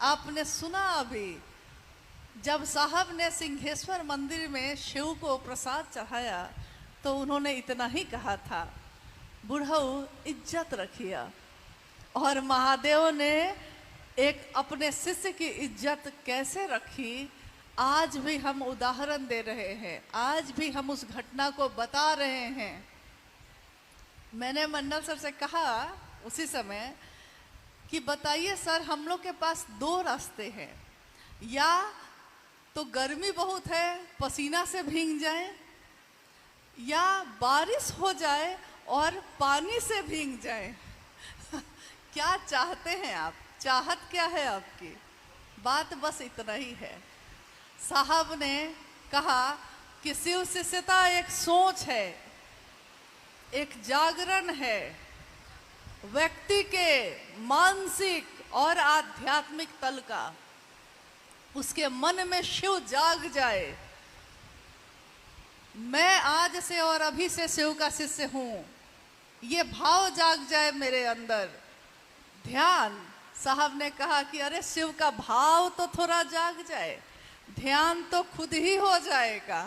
आपने सुना अभी जब साहब ने सिंहेश्वर मंदिर में शिव को प्रसाद चढ़ाया तो उन्होंने इतना ही कहा था, बुढ़ऊ इज्जत रखिया। और महादेव ने एक अपने शिष्य की इज्जत कैसे रखी, आज भी हम उदाहरण दे रहे हैं, आज भी हम उस घटना को बता रहे हैं। मैंने मंडल सर से कहा उसी समय कि बताइए सर, हम लोग के पास दो रास्ते हैं, या तो गर्मी बहुत है पसीना से भीग जाए, या बारिश हो जाए और पानी से भीग जाए। क्या चाहते हैं आप? चाहत क्या है आपकी? बात बस इतना ही है। साहब ने कहा कि शिव शिष्यता एक सोच है, एक जागरण है, व्यक्ति के मानसिक और आध्यात्मिक तल का। उसके मन में शिव जाग जाए, मैं आज से और अभी से शिव का शिष्य हूं, ये भाव जाग जाए मेरे अंदर। ध्यान, साहब ने कहा कि अरे शिव का भाव तो थोड़ा जाग जाए, ध्यान तो खुद ही हो जाएगा।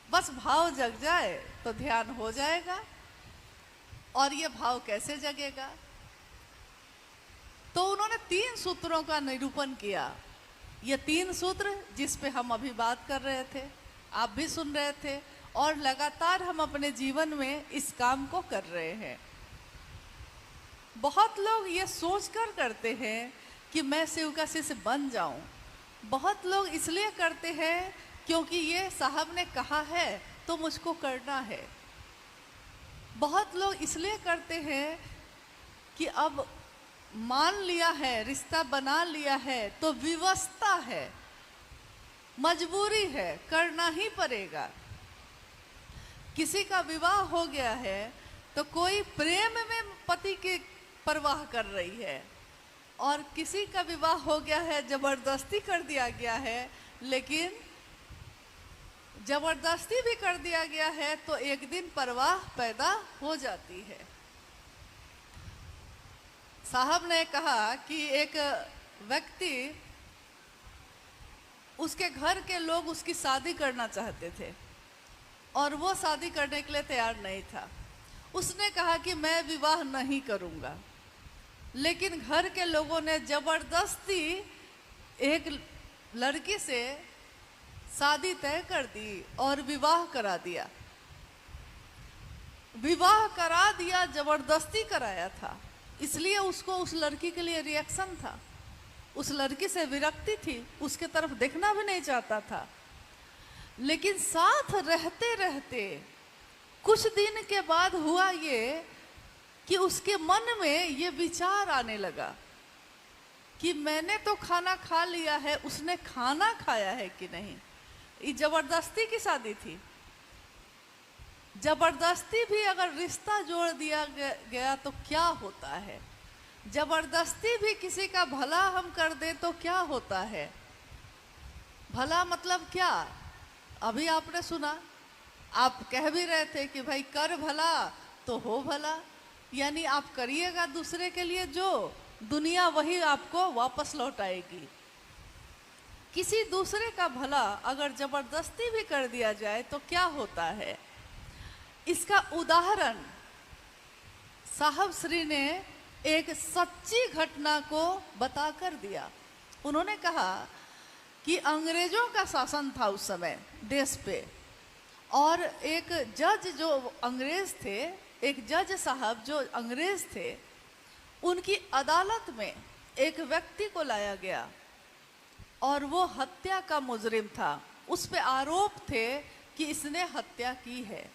बस भाव जग जाए तो ध्यान हो जाएगा। और ये भाव कैसे जगेगा? तो उन्होंने 3 सूत्रों का निरूपण किया। ये 3 सूत्र जिस पे हम अभी बात कर रहे थे, आप भी सुन रहे थे, और लगातार हम अपने जीवन में इस काम को कर रहे हैं। बहुत लोग ये सोचकर करते हैं कि मैं शिव का शिष्य बन जाऊं। बहुत लोग इसलिए करते हैं क्योंकि ये साहब ने कहा है तो मुझको करना है। बहुत लोग इसलिए करते हैं कि अब मान लिया है, रिश्ता बना लिया है तो विवशता है, मजबूरी है, करना ही पड़ेगा। किसी का विवाह हो गया है तो कोई प्रेम में पति की परवाह कर रही है, और किसी का विवाह हो गया है जबरदस्ती कर दिया गया है, लेकिन जबरदस्ती भी कर दिया गया है तो एक दिन परवाह पैदा हो जाती है। साहब ने कहा कि एक व्यक्ति, उसके घर के लोग उसकी शादी करना चाहते थे और वो शादी करने के लिए तैयार नहीं था। उसने कहा कि मैं विवाह नहीं करूंगा, लेकिन घर के लोगों ने जबरदस्ती एक लड़की से शादी तय कर दी और विवाह करा दिया। विवाह करा दिया, जबरदस्ती कराया था, इसलिए उसको उस लड़की के लिए रिएक्शन था, उस लड़की से विरक्ति थी, उसके तरफ देखना भी नहीं चाहता था। लेकिन साथ रहते रहते कुछ दिन के बाद हुआ ये कि उसके मन में ये विचार आने लगा कि मैंने तो खाना खा लिया है, उसने खाना खाया है कि नहीं। ये जबरदस्ती की शादी थी। जबरदस्ती भी अगर रिश्ता जोड़ दिया गया तो क्या होता है? जबरदस्ती भी किसी का भला हम कर दे तो क्या होता है? भला मतलब क्या? अभी आपने सुना, आप कह भी रहे थे कि भाई कर भला तो हो भला, यानी आप करिएगा दूसरे के लिए जो दुनिया वही आपको वापस लौटाएगी। किसी दूसरे का भला अगर जबरदस्ती भी कर दिया जाए तो क्या होता है? इसका उदाहरण साहब श्री ने एक सच्ची घटना को बताकर दिया। उन्होंने कहा कि अंग्रेजों का शासन था उस समय देश पे, और एक जज जो अंग्रेज थे, एक जज साहब जो अंग्रेज थे, उनकी अदालत में एक व्यक्ति को लाया गया और वो हत्या का मुजरिम था। उस पे आरोप थे कि इसने हत्या की है।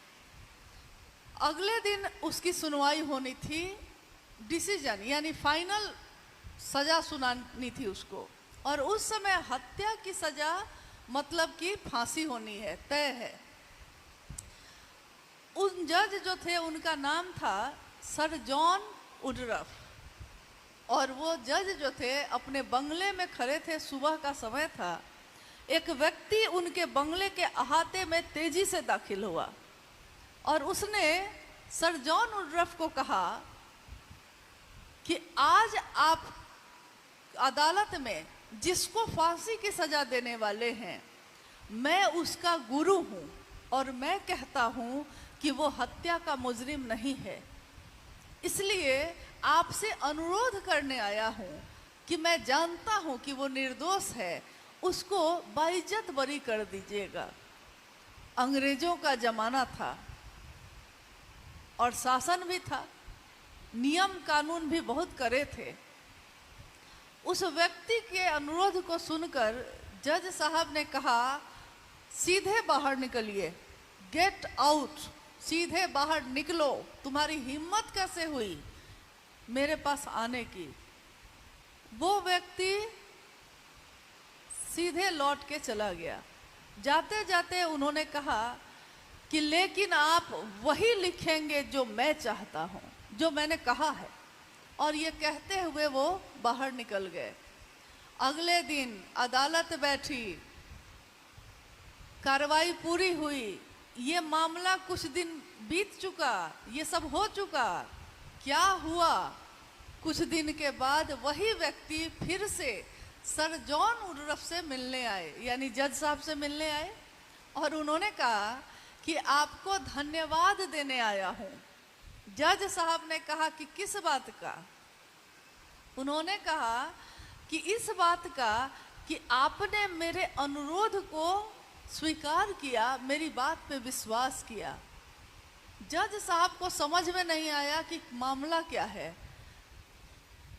अगले दिन उसकी सुनवाई होनी थी, डिसीजन यानी फाइनल सजा सुनानी थी उसको, और उस समय हत्या की सजा मतलब कि फांसी होनी है, तय है। उन जज जो थे उनका नाम था सर जॉन वुडरफ, और वो जज जो थे अपने बंगले में खड़े थे, सुबह का समय था। एक व्यक्ति उनके बंगले के अहाते में तेजी से दाखिल हुआ और उसने सर जॉन वुडरफ को कहा कि आज आप अदालत में जिसको फांसी की सजा देने वाले हैं, मैं उसका गुरु हूं और मैं कहता हूं कि वो हत्या का मुजरिम नहीं है। इसलिए आपसे अनुरोध करने आया हूं कि मैं जानता हूं कि वो निर्दोष है, उसको बाइज्जत बरी कर दीजिएगा। अंग्रेजों का जमाना था और शासन भी था, नियम कानून भी बहुत कड़े थे। उस व्यक्ति के अनुरोध को सुनकर जज साहब ने कहा, सीधे बाहर निकलिए, गेट आउट, सीधे बाहर निकलो, तुम्हारी हिम्मत कैसे हुई मेरे पास आने की। वो व्यक्ति सीधे लौट के चला गया। जाते जाते उन्होंने कहा कि लेकिन आप वही लिखेंगे जो मैं चाहता हूं, जो मैंने कहा है। और ये कहते हुए वो बाहर निकल गए। अगले दिन अदालत बैठी, कार्रवाई पूरी हुई, ये मामला कुछ दिन बीत चुका, ये सब हो चुका। क्या हुआ? कुछ दिन के बाद वही व्यक्ति फिर से सर जॉन वुडरफ से मिलने आए, यानी जज साहब से मिलने आए, और उन्होंने कहा कि आपको धन्यवाद देने आया हूं। जज साहब ने कहा कि किस बात का? उन्होंने कहा कि इस बात का कि आपने मेरे अनुरोध को स्वीकार किया, मेरी बात पे विश्वास किया। जज साहब को समझ में नहीं आया कि मामला क्या है।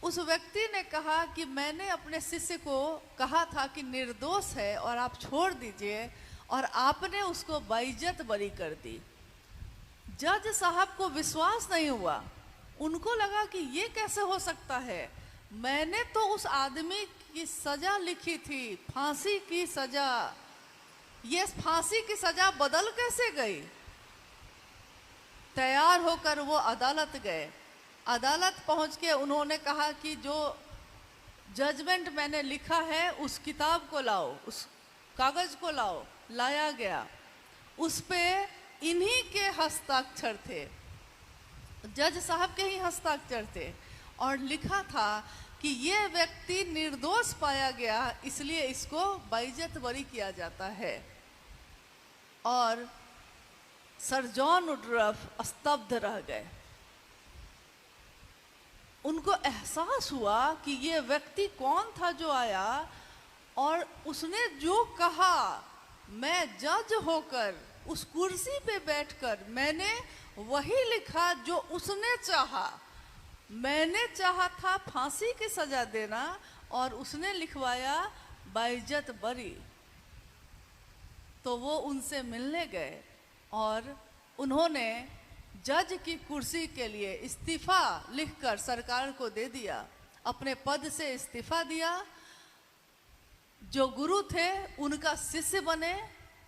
उस व्यक्ति ने कहा कि मैंने अपने शिष्य को कहा था कि निर्दोष है और आप छोड़ दीजिए, और आपने उसको बाइज्जत बरी कर दी। जज साहब को विश्वास नहीं हुआ। उनको लगा कि ये कैसे हो सकता है, मैंने तो उस आदमी की सजा लिखी थी, फांसी की सजा, ये फांसी की सजा बदल कैसे गई। तैयार होकर वो अदालत गए। अदालत पहुंच के उन्होंने कहा कि जो जजमेंट मैंने लिखा है उस किताब को लाओ, उस कागज को लाओ। लाया गया। उस पे इन्हीं के हस्ताक्षर थे, जज साहब के ही हस्ताक्षर थे, और लिखा था कि ये व्यक्ति निर्दोष पाया गया, इसलिए इसको बाइज्जत बरी किया जाता है। और सर जॉन वुडरफ स्तब्ध रह गए। उनको एहसास हुआ कि ये व्यक्ति कौन था जो आया और उसने जो कहा, मैं जज होकर उस कुर्सी पे बैठकर मैंने वही लिखा जो उसने चाहा। मैंने चाहा था फांसी की सजा देना और उसने लिखवाया बाइज्जत बरी। तो वो उनसे मिलने गए और उन्होंने जज की कुर्सी के लिए इस्तीफा लिखकर सरकार को दे दिया, अपने पद से इस्तीफा दिया। जो गुरु थे उनका शिष्य बने,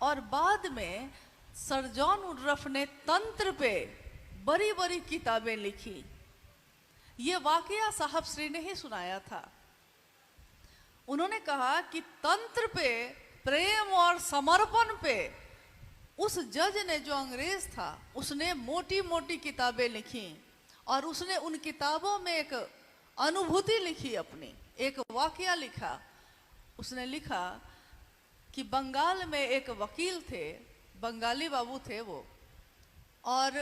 और बाद में सर जॉन वुडरफ ने तंत्र पे बड़ी बड़ी किताबें लिखी। ये वाकया साहब श्री ने ही सुनाया था। उन्होंने कहा कि तंत्र पे, प्रेम और समर्पण पे उस जज ने, जो अंग्रेज था, उसने मोटी मोटी किताबें लिखी, और उसने उन किताबों में एक अनुभूति लिखी, अपनी एक वाकया लिखा। उसने लिखा कि बंगाल में एक वकील थे, बंगाली बाबू थे वो, और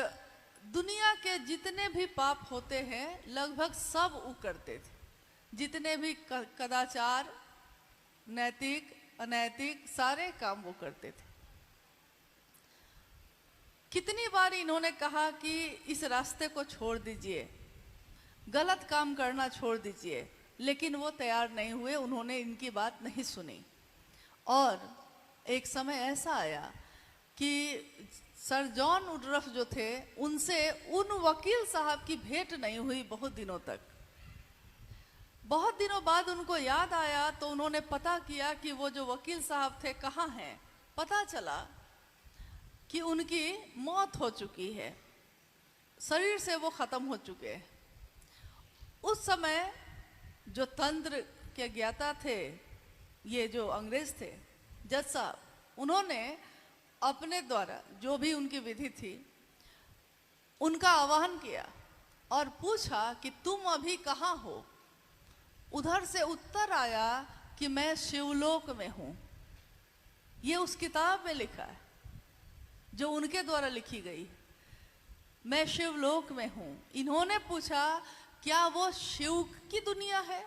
दुनिया के जितने भी पाप होते हैं लगभग सब वो करते थे। जितने भी कदाचार, नैतिक अनैतिक सारे काम वो करते थे। कितनी बार इन्होंने कहा कि इस रास्ते को छोड़ दीजिए, गलत काम करना छोड़ दीजिए, लेकिन वो तैयार नहीं हुए, उन्होंने इनकी बात नहीं सुनी। और एक समय ऐसा आया कि सर जॉन वुडरफ जो थे, उनसे उन वकील साहब की भेंट नहीं हुई बहुत दिनों तक। बहुत दिनों बाद उनको याद आया तो उन्होंने पता किया कि वो जो वकील साहब थे कहाँ हैं। पता चला कि उनकी मौत हो चुकी है, शरीर से वो खत्म हो चुके हैं। उस समय जो तंत्र के ज्ञाता थे, ये जो अंग्रेज थे, जज साहब, उन्होंने अपने द्वारा जो भी उनकी विधि थी उनका आह्वान किया और पूछा कि तुम अभी कहाँ हो। उधर से उत्तर आया कि मैं शिवलोक में हूं। ये उस किताब में लिखा है जो उनके द्वारा लिखी गई। मैं शिवलोक में हूं। इन्होंने पूछा क्या वो शिव की दुनिया है?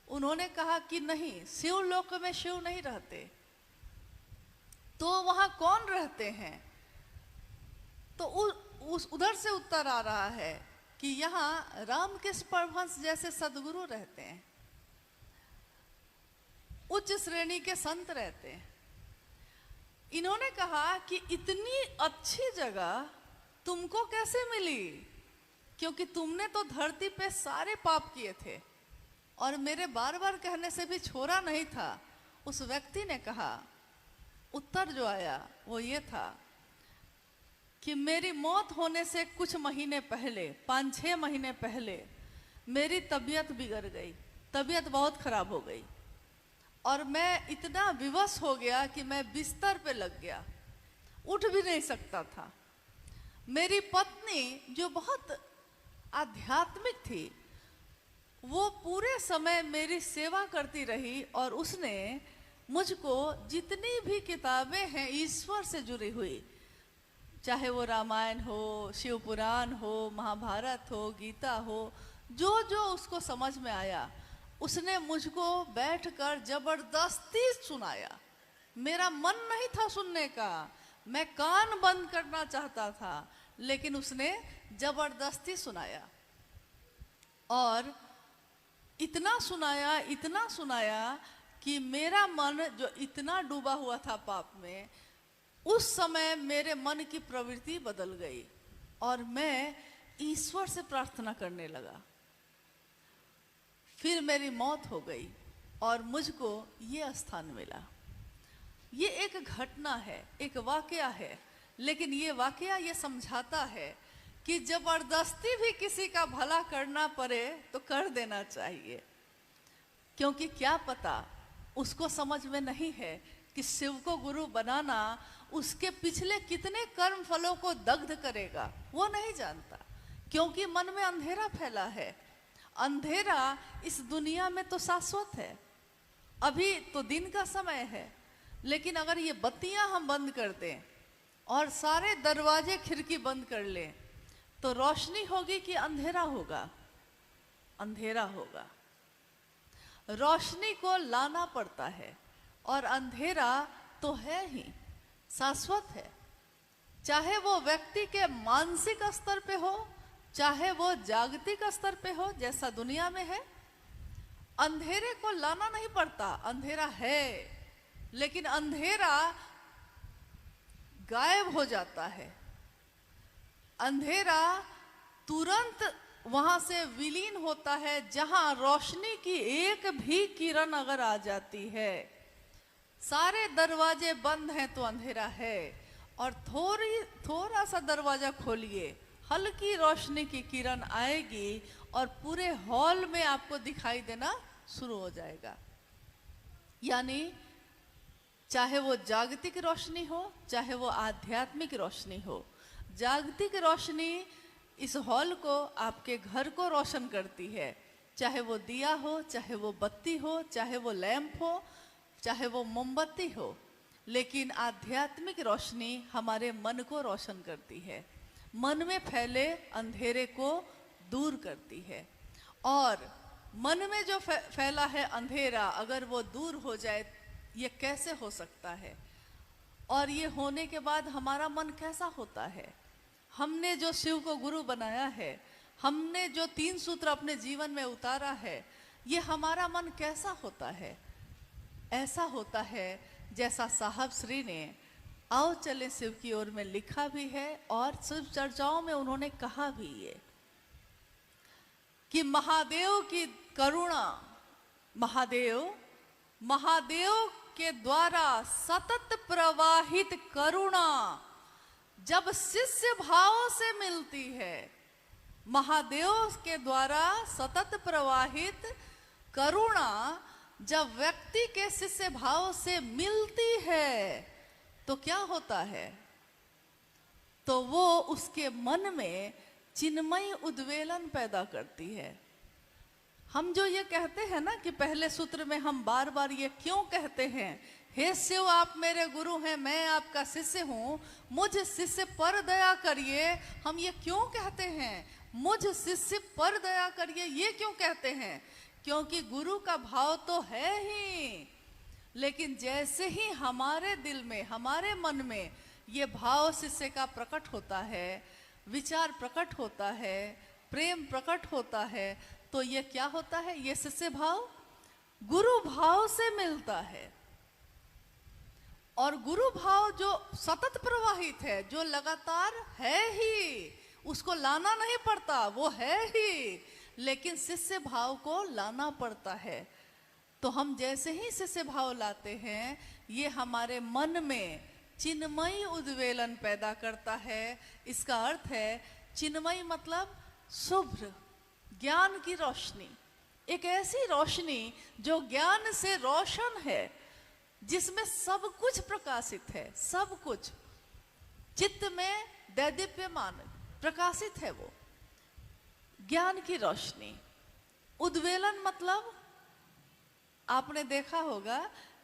उन्होंने कहा कि नहीं, शिवलोक में शिव नहीं रहते। तो वहां कौन रहते हैं? तो उस उधर से उत्तर आ रहा है कि यहाँ रामकृष्ण परमहंस जैसे सदगुरु रहते हैं, उच्च श्रेणी के संत रहते हैं। इन्होंने कहा कि इतनी अच्छी जगह तुमको कैसे मिली? क्योंकि तुमने तो धरती पे सारे पाप किए थे और मेरे बार बार कहने से भी छोड़ा नहीं था। उस व्यक्ति ने कहा, उत्तर जो आया वो ये था कि मेरी मौत होने से कुछ महीने पहले, 5-6 महीने पहले मेरी तबीयत बिगड़ गई, तबीयत बहुत खराब हो गई और मैं इतना विवश हो गया कि मैं बिस्तर पे लग गया, उठ भी नहीं सकता था। मेरी पत्नी जो बहुत आध्यात्मिक थी, वो पूरे समय मेरी सेवा करती रही और उसने मुझको जितनी भी किताबें हैं ईश्वर से जुड़ी हुई, चाहे वो रामायण हो, शिव पुराण हो, महाभारत हो, गीता हो, जो जो उसको समझ में आया उसने मुझको बैठकर जबरदस्ती सुनाया। मेरा मन नहीं था सुनने का, मैं कान बंद करना चाहता था, लेकिन उसने जबरदस्ती सुनाया और इतना सुनाया कि मेरा मन जो इतना डूबा हुआ था पाप में, उस समय मेरे मन की प्रवृत्ति बदल गई और मैं ईश्वर से प्रार्थना करने लगा। फिर मेरी मौत हो गई और मुझको ये स्थान मिला। ये एक घटना है, एक वाकया है, लेकिन ये वाकया ये समझाता है कि जबरदस्ती भी किसी का भला करना पड़े तो कर देना चाहिए, क्योंकि क्या पता उसको समझ में नहीं है कि शिव को गुरु बनाना उसके पिछले कितने कर्म फलों को दग्ध करेगा, वो नहीं जानता, क्योंकि मन में अंधेरा फैला है। अंधेरा इस दुनिया में तो शाश्वत है, अभी तो दिन का समय है, लेकिन अगर ये बत्तियां हम बंद कर दें और सारे दरवाजे खिड़की बंद कर लें तो रोशनी होगी कि अंधेरा होगा? अंधेरा होगा। रोशनी को लाना पड़ता है और अंधेरा तो है ही, शाश्वत है। चाहे वो व्यक्ति के मानसिक स्तर पे हो, चाहे वो जागतिक स्तर पे हो, जैसा दुनिया में है, अंधेरे को लाना नहीं पड़ता। अंधेरा है, लेकिन अंधेरा गायब हो जाता है। अंधेरा तुरंत वहां से विलीन होता है जहां रोशनी की एक भी किरण अगर आ जाती है। सारे दरवाजे बंद हैं तो अंधेरा है, और थोड़ा सा दरवाजा खोलिए, हल्की रोशनी की किरण आएगी और पूरे हॉल में आपको दिखाई देना शुरू हो जाएगा। यानी चाहे वो जागतिक रोशनी हो, चाहे वो आध्यात्मिक रोशनी हो, जागतिक रोशनी इस हॉल को, आपके घर को रोशन करती है, चाहे वो दिया हो, चाहे वो बत्ती हो, चाहे वो लैंप हो, चाहे वो मोमबत्ती हो। लेकिन आध्यात्मिक रोशनी हमारे मन को रोशन करती है, मन में फैले अंधेरे को दूर करती है। और मन में जो फैला है अंधेरा, अगर वो दूर हो जाए, ये कैसे हो सकता है? और ये होने के बाद हमारा मन कैसा होता है? हमने जो शिव को गुरु बनाया है, हमने जो 3 सूत्र अपने जीवन में उतारा है, ये हमारा मन कैसा होता है? ऐसा होता है जैसा साहब श्री ने आओ चले शिव की ओर में लिखा भी है, और शिव चर्चाओं में उन्होंने कहा भी ये कि महादेव की करुणा, महादेव के द्वारा सतत प्रवाहित करुणा जब शिष्य भाव से मिलती है, महादेव के द्वारा सतत प्रवाहित करुणा जब व्यक्ति के शिष्य भाव से मिलती है तो क्या होता है? तो वो उसके मन में चिन्मयी उद्वेलन पैदा करती है। हम जो ये कहते हैं ना कि पहले सूत्र में हम बार बार ये क्यों कहते हैं, हे शिव आप मेरे गुरु हैं, मैं आपका शिष्य हूँ, मुझ शिष्य पर दया करिए, हम ये क्यों कहते हैं, मुझ शिष्य पर दया करिए, ये क्यों कहते हैं? क्योंकि गुरु का भाव तो है ही, लेकिन जैसे ही हमारे दिल में, हमारे मन में ये भाव शिष्य का प्रकट होता है, विचार प्रकट होता है, प्रेम प्रकट होता है, तो ये क्या होता है, ये शिष्य भाव गुरु भाव से मिलता है। और गुरु भाव जो सतत प्रवाहित है, जो लगातार है ही, उसको लाना नहीं पड़ता, वो है ही, लेकिन शिष्य भाव को लाना पड़ता है। तो हम जैसे ही शिष्य भाव लाते हैं, ये हमारे मन में चिन्मयी उद्वेलन पैदा करता है। इसका अर्थ है चिन्मयी मतलब शुभ्र, ज्ञान की रोशनी, एक ऐसी रोशनी जो ज्ञान से रोशन है, जिसमें सब कुछ प्रकाशित है, सब कुछ चित्त में दैदीप्यमान प्रकाशित है, वो ज्ञान की रोशनी। उद्वेलन मतलब आपने देखा होगा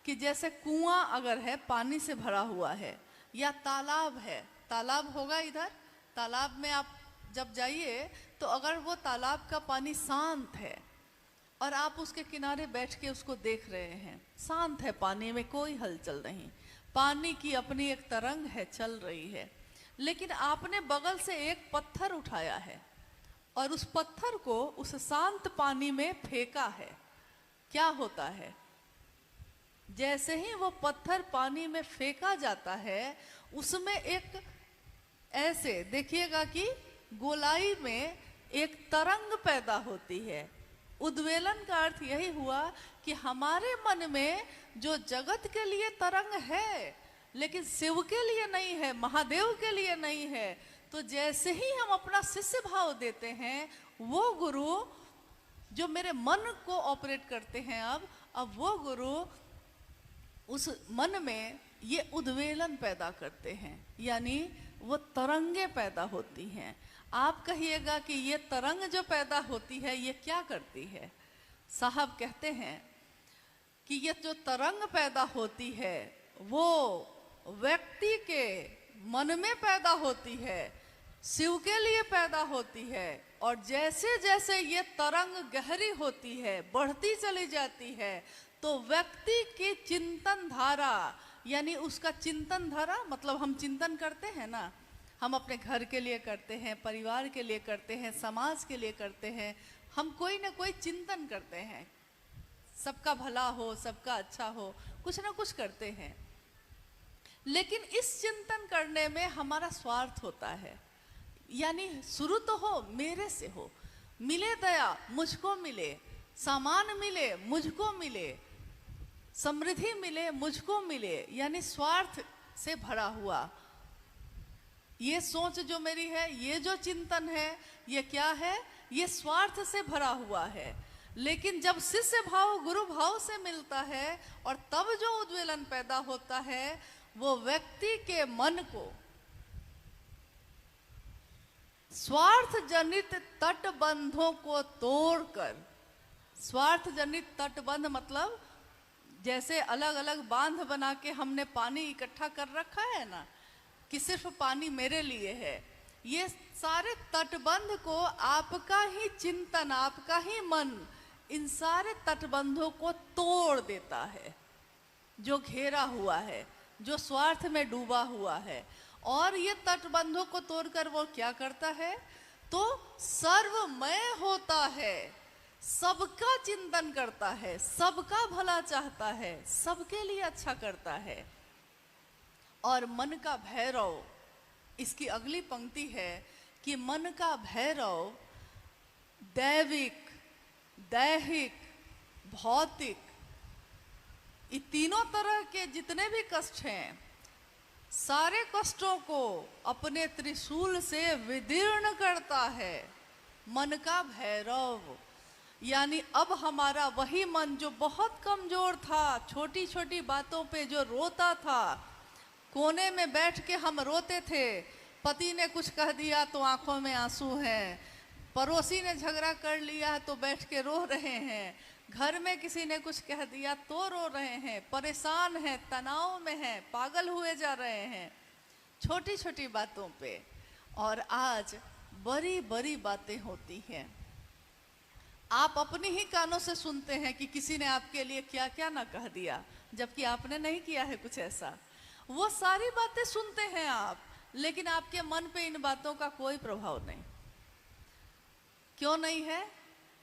कि जैसे कुआं अगर है, पानी से भरा हुआ है, या तालाब है, तालाब होगा इधर, तालाब में आप जब जाइए तो अगर वो तालाब का पानी शांत है और आप उसके किनारे बैठ के उसको देख रहे हैं, शांत है, पानी में कोई हलचल नहीं, पानी की अपनी एक तरंग है, चल रही है, लेकिन आपने बगल से एक पत्थर उठाया है और उस पत्थर को उस शांत पानी में फेंका है, क्या होता है? जैसे ही वो पत्थर पानी में फेंका जाता है, उसमें एक ऐसे देखिएगा कि गोलाई में एक तरंग पैदा होती है। उद्वेलन का अर्थ यही हुआ कि हमारे मन में जो जगत के लिए तरंग है, लेकिन शिव के लिए नहीं है, महादेव के लिए नहीं है, तो जैसे ही हम अपना शिष्य भाव देते हैं, वो गुरु जो मेरे मन को ऑपरेट करते हैं, अब वो गुरु उस मन में ये उद्वेलन पैदा करते हैं, यानी वो तरंगे पैदा होती हैं। आप कहिएगा कि ये तरंग जो पैदा होती है, ये क्या करती है? साहब कहते हैं कि ये जो तरंग पैदा होती है, वो व्यक्ति के मन में पैदा होती है, शिव के लिए पैदा होती है, और जैसे जैसे ये तरंग गहरी होती है, बढ़ती चली जाती है, तो व्यक्ति की चिंतन धारा, यानी उसका चिंतन धारा मतलब हम चिंतन करते हैं ना, हम अपने घर के लिए करते हैं, परिवार के लिए करते हैं, समाज के लिए करते हैं, हम कोई ना कोई चिंतन करते हैं, सबका भला हो, सबका अच्छा हो, कुछ ना कुछ करते हैं, लेकिन इस चिंतन करने में हमारा स्वार्थ होता है, यानी शुरू तो हो मेरे से हो, मिले दया मुझको मिले, सामान मिले मुझको मिले, समृद्धि मिले मुझको मिले, यानी स्वार्थ से भरा हुआ ये सोच जो मेरी है, ये जो चिंतन है, ये क्या है? ये स्वार्थ से भरा हुआ है। लेकिन जब शिष्य भाव गुरु भाव से मिलता है और तब जो उद्वेलन पैदा होता है, वो व्यक्ति के मन को स्वार्थ जनित तटबंधों को तोड़कर, स्वार्थ जनित तटबंध मतलब जैसे अलग अलग बांध बना के हमने पानी इकट्ठा कर रखा है ना, कि सिर्फ पानी मेरे लिए है, ये सारे तटबंध को आपका ही चिंतन, आपका ही मन इन सारे तटबंधों को तोड़ देता है, जो घेरा हुआ है, जो स्वार्थ में डूबा हुआ है। और ये तटबंधों को तोड़कर वो क्या करता है? तो सर्वमय होता है, सबका चिंतन करता है, सबका भला चाहता है, सबके लिए अच्छा करता है। और मन का भैरव, इसकी अगली पंक्ति है कि मन का भैरव दैविक, दैहिक, भौतिक, ये तीनों तरह के जितने भी कष्ट हैं, सारे कष्टों को अपने त्रिशूल से विदीर्ण करता है मन का भैरव। यानी अब हमारा वही मन जो बहुत कमजोर था, छोटी छोटी बातों पे जो रोता था, कोने में बैठ के हम रोते थे, पति ने कुछ कह दिया तो आंखों में आंसू हैं, पड़ोसी ने झगड़ा कर लिया तो बैठ के रो रहे हैं, घर में किसी ने कुछ कह दिया तो रो रहे हैं, परेशान हैं, तनाव में हैं, पागल हुए जा रहे हैं छोटी छोटी बातों पे। और आज बड़ी बड़ी बातें होती हैं, आप अपनी ही कानों से सुनते हैं कि किसी ने आपके लिए क्या क्या ना कह दिया, जबकि आपने नहीं किया है कुछ ऐसा। वो सारी बातें सुनते हैं आप, लेकिन आपके मन पे इन बातों का कोई प्रभाव नहीं। क्यों नहीं है?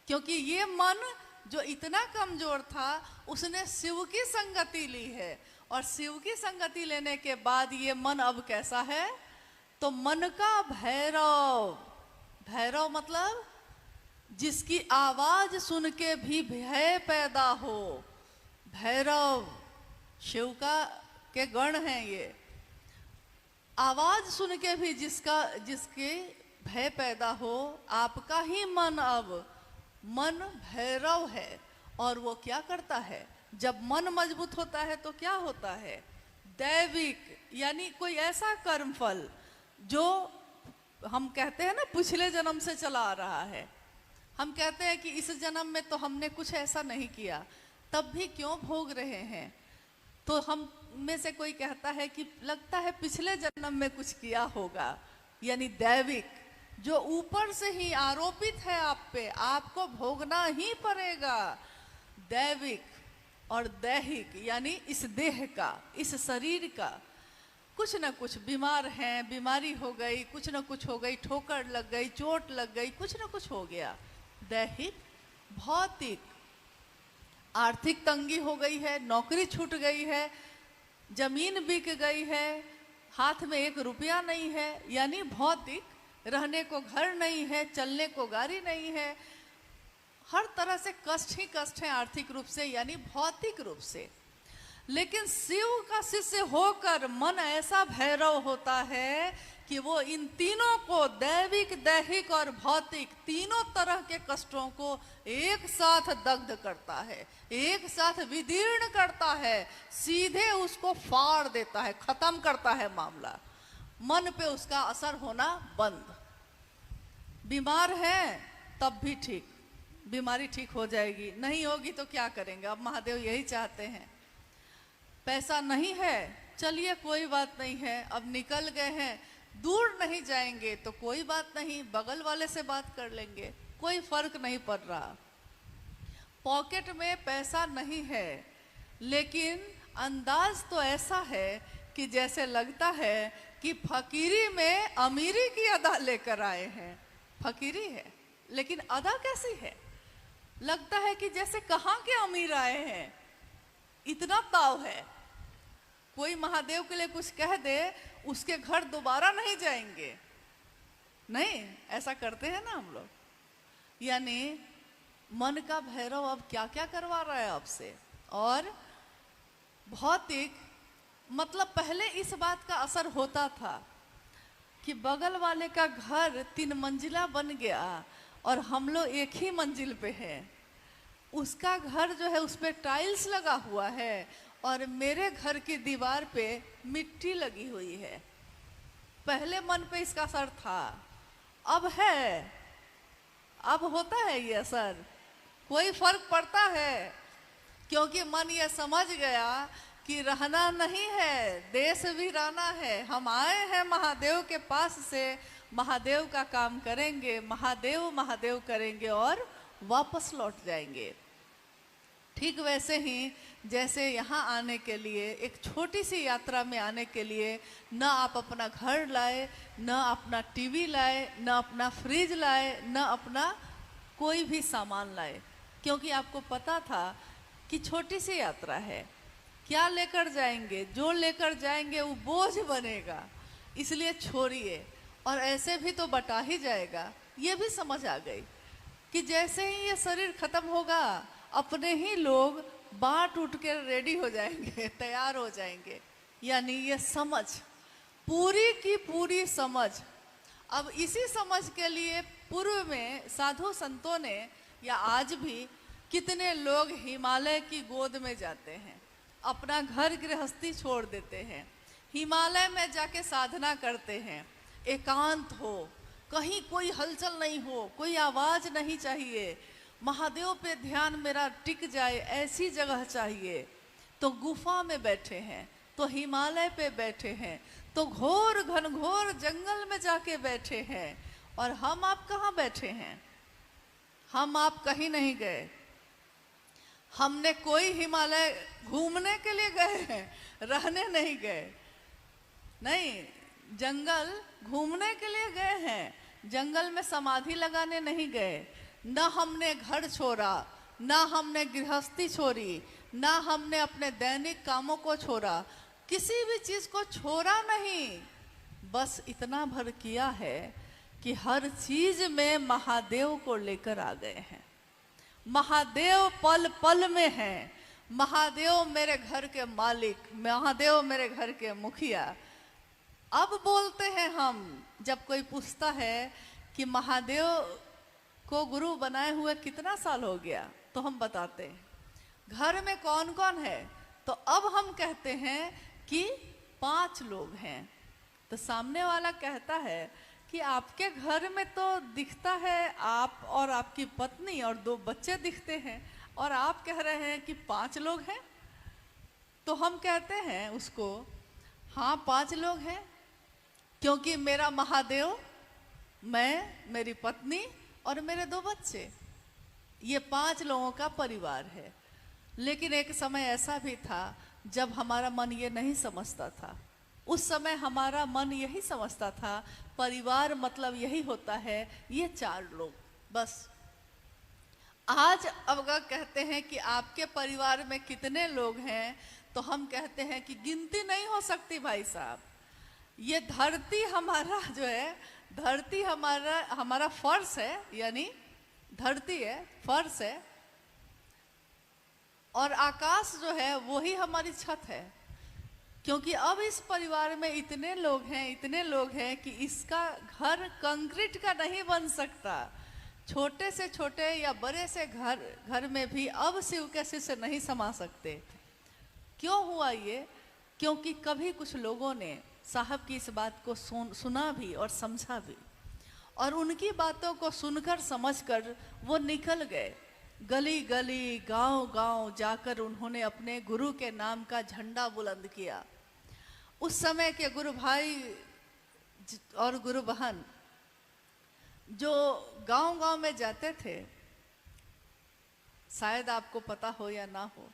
क्योंकि ये मन जो इतना कमजोर था, उसने शिव की संगति ली है, और शिव की संगति लेने के बाद ये मन अब कैसा है? तो मन का भैरव। भैरव मतलब जिसकी आवाज सुन के भी भय पैदा हो। भैरव शिव का के गण हैं ये। आवाज सुन के भी जिसके भय पैदा हो, आपका ही मन अब मन भैरव है। और वो क्या करता है? जब मन मजबूत होता है तो क्या होता है? दैविक, यानी कोई ऐसा कर्मफल जो हम कहते हैं ना पिछले जन्म से चला आ रहा है। हम कहते हैं कि इस जन्म में तो हमने कुछ ऐसा नहीं किया, तब भी क्यों भोग रहे हैं? तो हम में से कोई कहता है कि लगता है पिछले जन्म में कुछ किया होगा, यानी दैविक जो ऊपर से ही आरोपित है आप पे, आपको भोगना ही पड़ेगा। दैविक और दैहिक यानी इस देह का, इस शरीर का। कुछ न कुछ बीमार हैं, बीमारी हो गई, कुछ न कुछ हो गई, ठोकर लग गई, चोट लग गई, कुछ न कुछ हो गया। दैहिक, भौतिक, आर्थिक तंगी हो गई है, नौकरी छूट गई है, जमीन बिक गई है, हाथ में 1 रुपया नहीं है, यानी भौतिक। रहने को घर नहीं है, चलने को गाड़ी नहीं है, हर तरह से कष्ट ही कष्ट है आर्थिक रूप से, यानी भौतिक रूप से। लेकिन शिव का शिष्य होकर मन ऐसा भैरव होता है कि वो इन तीनों को, दैविक, दैहिक और भौतिक, तीनों तरह के कष्टों को एक साथ दग्ध करता है, एक साथ विदीर्ण करता है, सीधे उसको फाड़ देता है, खत्म करता है मामला। मन पे उसका असर होना बंद। बीमार है तब भी ठीक, बीमारी ठीक हो जाएगी, नहीं होगी तो क्या करेंगे? अब महादेव यही चाहते हैं। पैसा नहीं है, चलिए कोई बात नहीं है, अब निकल गए हैं, दूर नहीं जाएंगे तो कोई बात नहीं, बगल वाले से बात कर लेंगे, कोई फर्क नहीं पड़ रहा। पॉकेट में पैसा नहीं है, लेकिन अंदाज तो ऐसा है कि जैसे लगता है कि फकीरी में अमीरी की अदा लेकर आए हैं। फकीरी है लेकिन अदा कैसी है? लगता है कि जैसे कहाँ के अमीर आए हैं, इतना ताव है। कोई महादेव के लिए कुछ कह दे, उसके घर दोबारा नहीं जाएंगे। नहीं, ऐसा करते हैं ना हम लोग। यानी मन का भैरव अब क्या क्या करवा रहा है आपसे। और भौतिक मतलब पहले इस बात का असर होता था कि बगल वाले का घर 3 मंजिला बन गया और हम लोग 1 ही मंजिल पे हैं। उसका घर जो है उस पर टाइल्स लगा हुआ है और मेरे घर की दीवार पे मिट्टी लगी हुई है। पहले मन पे इसका असर था, अब है, अब होता है ये असर, कोई फर्क पड़ता है, क्योंकि मन ये समझ गया कि रहना नहीं है, देश भी रहना है। हम आए हैं महादेव के पास से, महादेव का काम करेंगे, महादेव महादेव करेंगे और वापस लौट जाएंगे। ठीक वैसे ही जैसे यहाँ आने के लिए, एक छोटी सी यात्रा में आने के लिए, न आप अपना घर लाए, न अपना टीवी लाए, न अपना फ्रिज लाए, न अपना कोई भी सामान लाए, क्योंकि आपको पता था कि छोटी सी यात्रा है, क्या लेकर जाएंगे, जो लेकर जाएंगे वो बोझ बनेगा, इसलिए छोड़िए। और ऐसे भी तो बटा ही जाएगा। ये भी समझ आ गई कि जैसे ही ये शरीर खत्म होगा, अपने ही लोग बाँट उठ के रेडी हो जाएंगे, तैयार हो जाएंगे। यानी ये समझ, पूरी की पूरी समझ। अब इसी समझ के लिए पूर्व में साधु संतों ने, या आज भी कितने लोग हिमालय की गोद में जाते हैं, अपना घर गृहस्थी छोड़ देते हैं, हिमालय में जाके साधना करते हैं, एकांत हो, कहीं कोई हलचल नहीं हो, कोई आवाज नहीं चाहिए, महादेव पे ध्यान मेरा टिक जाए, ऐसी जगह चाहिए। तो गुफा में बैठे हैं, तो हिमालय पे बैठे हैं, तो घोर घनघोर जंगल में जाके बैठे हैं। और हम आप कहाँ बैठे हैं? हम आप कहीं नहीं गए। हमने कोई हिमालय घूमने के लिए गए हैं, रहने नहीं गए। नहीं, जंगल घूमने के लिए गए हैं, जंगल में समाधि लगाने नहीं गए। न हमने घर छोड़ा, न हमने गृहस्थी छोड़ी, न हमने अपने दैनिक कामों को छोड़ा, किसी भी चीज को छोड़ा नहीं। बस इतना भर किया है कि हर चीज में महादेव को लेकर आ गए हैं। महादेव पल पल में हैं। महादेव मेरे घर के मालिक, महादेव मेरे घर के मुखिया। अब बोलते हैं हम, जब कोई पूछता है कि महादेव को गुरु बनाए हुए कितना साल हो गया, तो हम बताते हैं घर में कौन कौन है। तो अब हम कहते हैं कि 5 लोग हैं। तो सामने वाला कहता है कि आपके घर में तो दिखता है आप और आपकी पत्नी और 2 बच्चे दिखते हैं, और आप कह रहे हैं कि 5 लोग हैं। तो हम कहते हैं उसको, हाँ 5 लोग हैं, क्योंकि मेरा महादेव, मैं, मेरी पत्नी और मेरे 2 बच्चे, ये 5 लोगों का परिवार है। लेकिन एक समय ऐसा भी था जब हमारा मन ये नहीं समझता था। उस समय हमारा मन यही समझता था परिवार मतलब यही होता है, ये 4 लोग बस। आज अगर कहते हैं कि आपके परिवार में कितने लोग हैं, तो हम कहते हैं कि गिनती नहीं हो सकती भाई साहब। ये धरती हमारा जो है, धरती हमारा फर्श है, यानी धरती है, फर्श है, और आकाश जो है वही हमारी छत है। क्योंकि अब इस परिवार में इतने लोग हैं, इतने लोग हैं कि इसका घर कंक्रीट का नहीं बन सकता। छोटे से छोटे या बड़े से घर में भी अब शिव के शिष्य नहीं समा सकते। क्यों हुआ ये? क्योंकि कभी कुछ लोगों ने साहब की इस बात को सुना भी और समझा भी, और उनकी बातों को सुनकर समझकर वो निकल गए। गली गली, गांव गांव जाकर उन्होंने अपने गुरु के नाम का झंडा बुलंद किया। उस समय के गुरु भाई और गुरु बहन जो गांव गांव में जाते थे, शायद आपको पता हो या ना हो,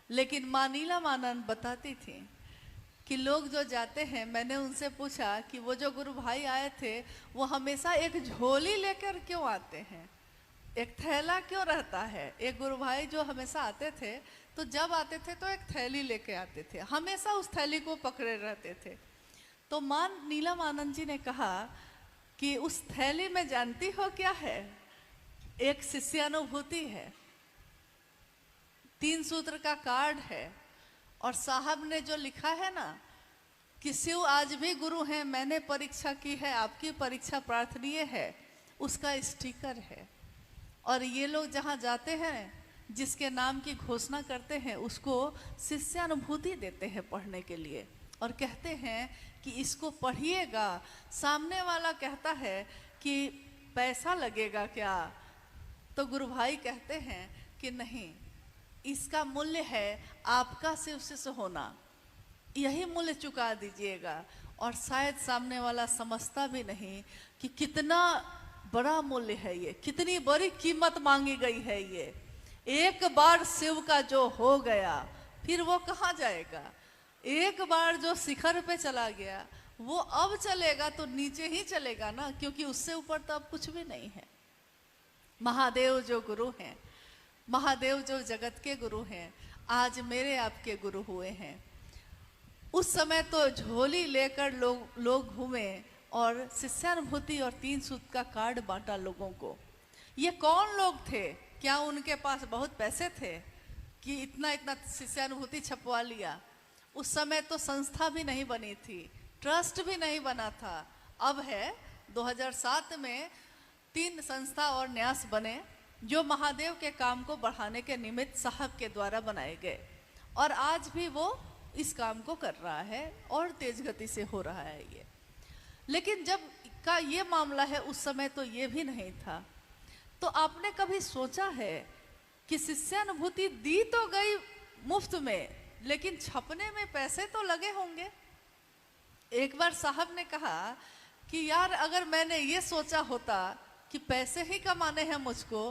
लेकिन माँ नीलम आनंद बताती थी कि लोग जो जाते हैं, मैंने उनसे पूछा कि वो जो गुरु भाई आए थे वो हमेशा एक झोली लेकर क्यों आते हैं, एक थैला क्यों रहता है? एक गुरु भाई जो हमेशा आते थे, तो जब आते थे तो एक थैली लेके आते थे, हमेशा उस थैली को पकड़े रहते थे। तो मां नीलम आनंद जी ने कहा कि उस थैली में जानती हो क्या है? एक शिष्यानुभूति है, 3 सूत्र का कार्ड है, और साहब ने जो लिखा है ना कि शिव आज भी गुरु हैं, मैंने परीक्षा की है, आपकी परीक्षा प्रार्थनीय है, उसका स्टिकर है। और ये लोग जहाँ जाते हैं, जिसके नाम की घोषणा करते हैं, उसको शिष्यानुभूति देते हैं पढ़ने के लिए, और कहते हैं कि इसको पढ़िएगा। सामने वाला कहता है कि पैसा लगेगा क्या? तो गुरु भाई कहते हैं कि नहीं, इसका मूल्य है आपका शिव शिष्य होना, यही मूल्य चुका दीजिएगा। और शायद सामने वाला समझता भी नहीं कि कितना बड़ा मूल्य है ये, कितनी बड़ी कीमत मांगी गई है ये। एक बार शिव का जो हो गया, फिर वो कहाँ जाएगा? एक बार जो शिखर पे चला गया, वो अब चलेगा तो नीचे ही चलेगा ना, क्योंकि उससे ऊपर तो अब कुछ भी नहीं है। महादेव जो गुरु हैं, महादेव जो जगत के गुरु हैं, आज मेरे आपके गुरु हुए हैं। उस समय तो झोली लेकर लोग घूमे और शिष्यानुभूति और 3 सूत्र का कार्ड बांटा लोगों को। ये कौन लोग थे? क्या उनके पास बहुत पैसे थे कि इतना इतना शिष्यानुभूति छपवा लिया? उस समय तो संस्था भी नहीं बनी थी, ट्रस्ट भी नहीं बना था। अब है 2007 में 3 संस्था और न्यास बने, जो महादेव के काम को बढ़ाने के निमित्त साहब के द्वारा बनाए गए, और आज भी वो इस काम को कर रहा है और तेज गति से हो रहा है ये। लेकिन जब का ये मामला है, उस समय तो ये भी नहीं था। तो आपने कभी सोचा है कि शिष्यानुभूति दी तो गई मुफ्त में, लेकिन छपने में पैसे तो लगे होंगे। एक बार साहब ने कहा कि यार अगर मैंने ये सोचा होता कि पैसे ही कमाने हैं मुझको,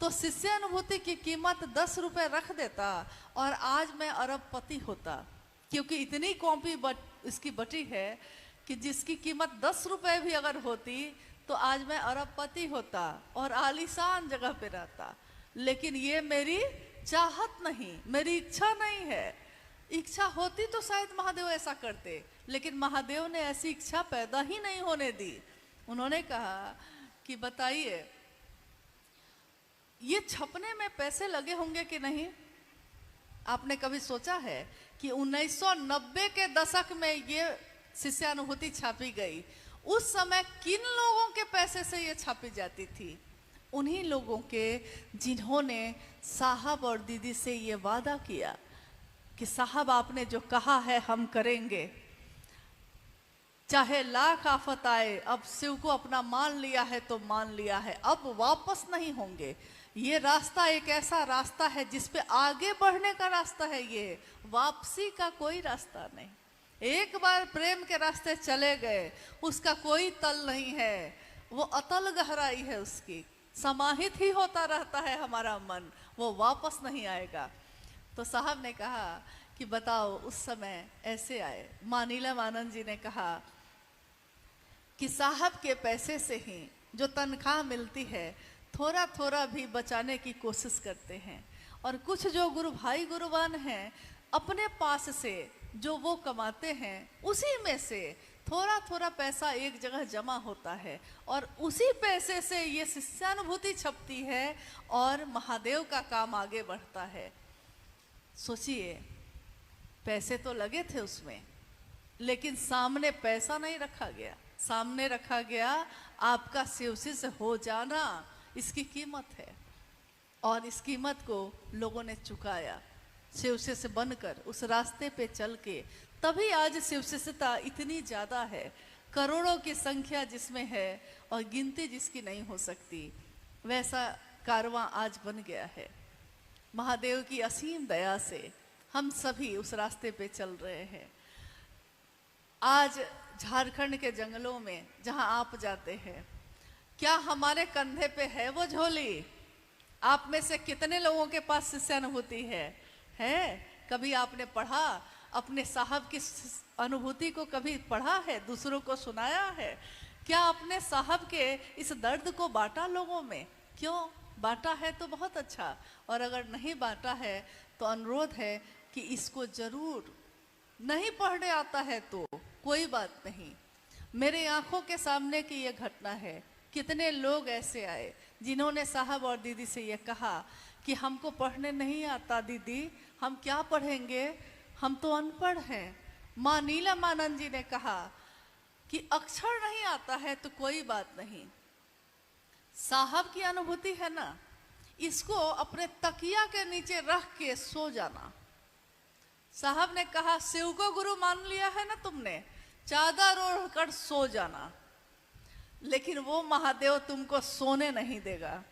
तो शिष्यानुभूति की कीमत 10 रुपए रख देता और आज मैं अरबपति होता, क्योंकि इतनी कॉपी इसकी बटी है कि जिसकी कीमत 10 रुपए भी अगर होती तो आज मैं अरबपति होता और आलीशान जगह पे रहता। लेकिन ये मेरी चाहत नहीं, मेरी इच्छा नहीं है। इच्छा होती तो शायद महादेव ऐसा करते, लेकिन महादेव ने ऐसी इच्छा पैदा ही नहीं होने दी। उन्होंने कहा कि बताइए ये छपने में पैसे लगे होंगे कि नहीं। आपने कभी सोचा है कि 1990 के दशक में ये शिष्यानुभूति छापी गई, उस समय किन लोगों के पैसे से ये छापी जाती थी? उन्हीं लोगों के जिन्होंने साहब और दीदी से ये वादा किया कि साहब आपने जो कहा है हम करेंगे, चाहे लाख आफत आए, अब शिव को अपना मान लिया है तो मान लिया है, अब वापस नहीं होंगे। ये रास्ता एक ऐसा रास्ता है जिस पे आगे बढ़ने का रास्ता है, ये वापसी का कोई रास्ता नहीं। एक बार प्रेम के रास्ते चले गए उसका कोई तल नहीं है, वो अतल गहराई है उसकी, समाहित ही होता रहता है हमारा मन, वो वापस नहीं आएगा। तो साहब ने कहा कि बताओ उस समय ऐसे आए। माँ नीलम आनंद जी ने कहा कि साहब के पैसे से ही जो तनख्वाह मिलती है थोड़ा थोड़ा भी बचाने की कोशिश करते हैं, और कुछ जो गुरु भाई गुरुवान हैं अपने पास से जो वो कमाते हैं उसी में से थोड़ा थोड़ा पैसा एक जगह जमा होता है और उसी पैसे से ये शिष्यानुभूति छपती है और महादेव का काम आगे बढ़ता है। सोचिए, पैसे तो लगे थे उसमें, लेकिन सामने पैसा नहीं रखा गया, सामने रखा गया आपका शिवसी से हो जाना। इसकी कीमत है और इस कीमत को लोगों ने चुकाया शिवसी से बनकर उस रास्ते पे चल के, तभी आज शिवशिष्यता इतनी ज़्यादा है, करोड़ों की संख्या जिसमें है और गिनती जिसकी नहीं हो सकती। वैसा कारवां आज बन गया है। महादेव की असीम दया से हम सभी उस रास्ते पे चल रहे हैं। आज झारखंड के जंगलों में जहां आप जाते हैं, क्या हमारे कंधे पे है वो झोली? आप में से कितने लोगों के पास शिष्यानुभूति है? कभी आपने पढ़ा? अपने साहब की अनुभूति को कभी पढ़ा है, दूसरों को सुनाया है? क्या अपने साहब के इस दर्द को बांटा लोगों में? क्यों बांटा है तो बहुत अच्छा, और अगर नहीं बांटा है तो अनुरोध है कि इसको जरूर, नहीं पढ़ने आता है तो कोई बात नहीं। मेरे आंखों के सामने की ये घटना है। कितने लोग ऐसे आए जिन्होंने साहब और दीदी से ये कहा कि हमको पढ़ने नहीं आता दीदी, हम क्या पढ़ेंगे, हम तो अनपढ़ हैं। माँ नीलम आनंद जी ने कहा कि अक्षर नहीं आता है तो कोई बात नहीं, साहब की अनुभूति है ना, इसको अपने तकिया के नीचे रख के सो जाना। साहब ने कहा शिव को गुरु मान लिया है ना तुमने, चादर ओढ़ कर सो जाना। लेकिन वो महादेव तुमको सोने नहीं देगा,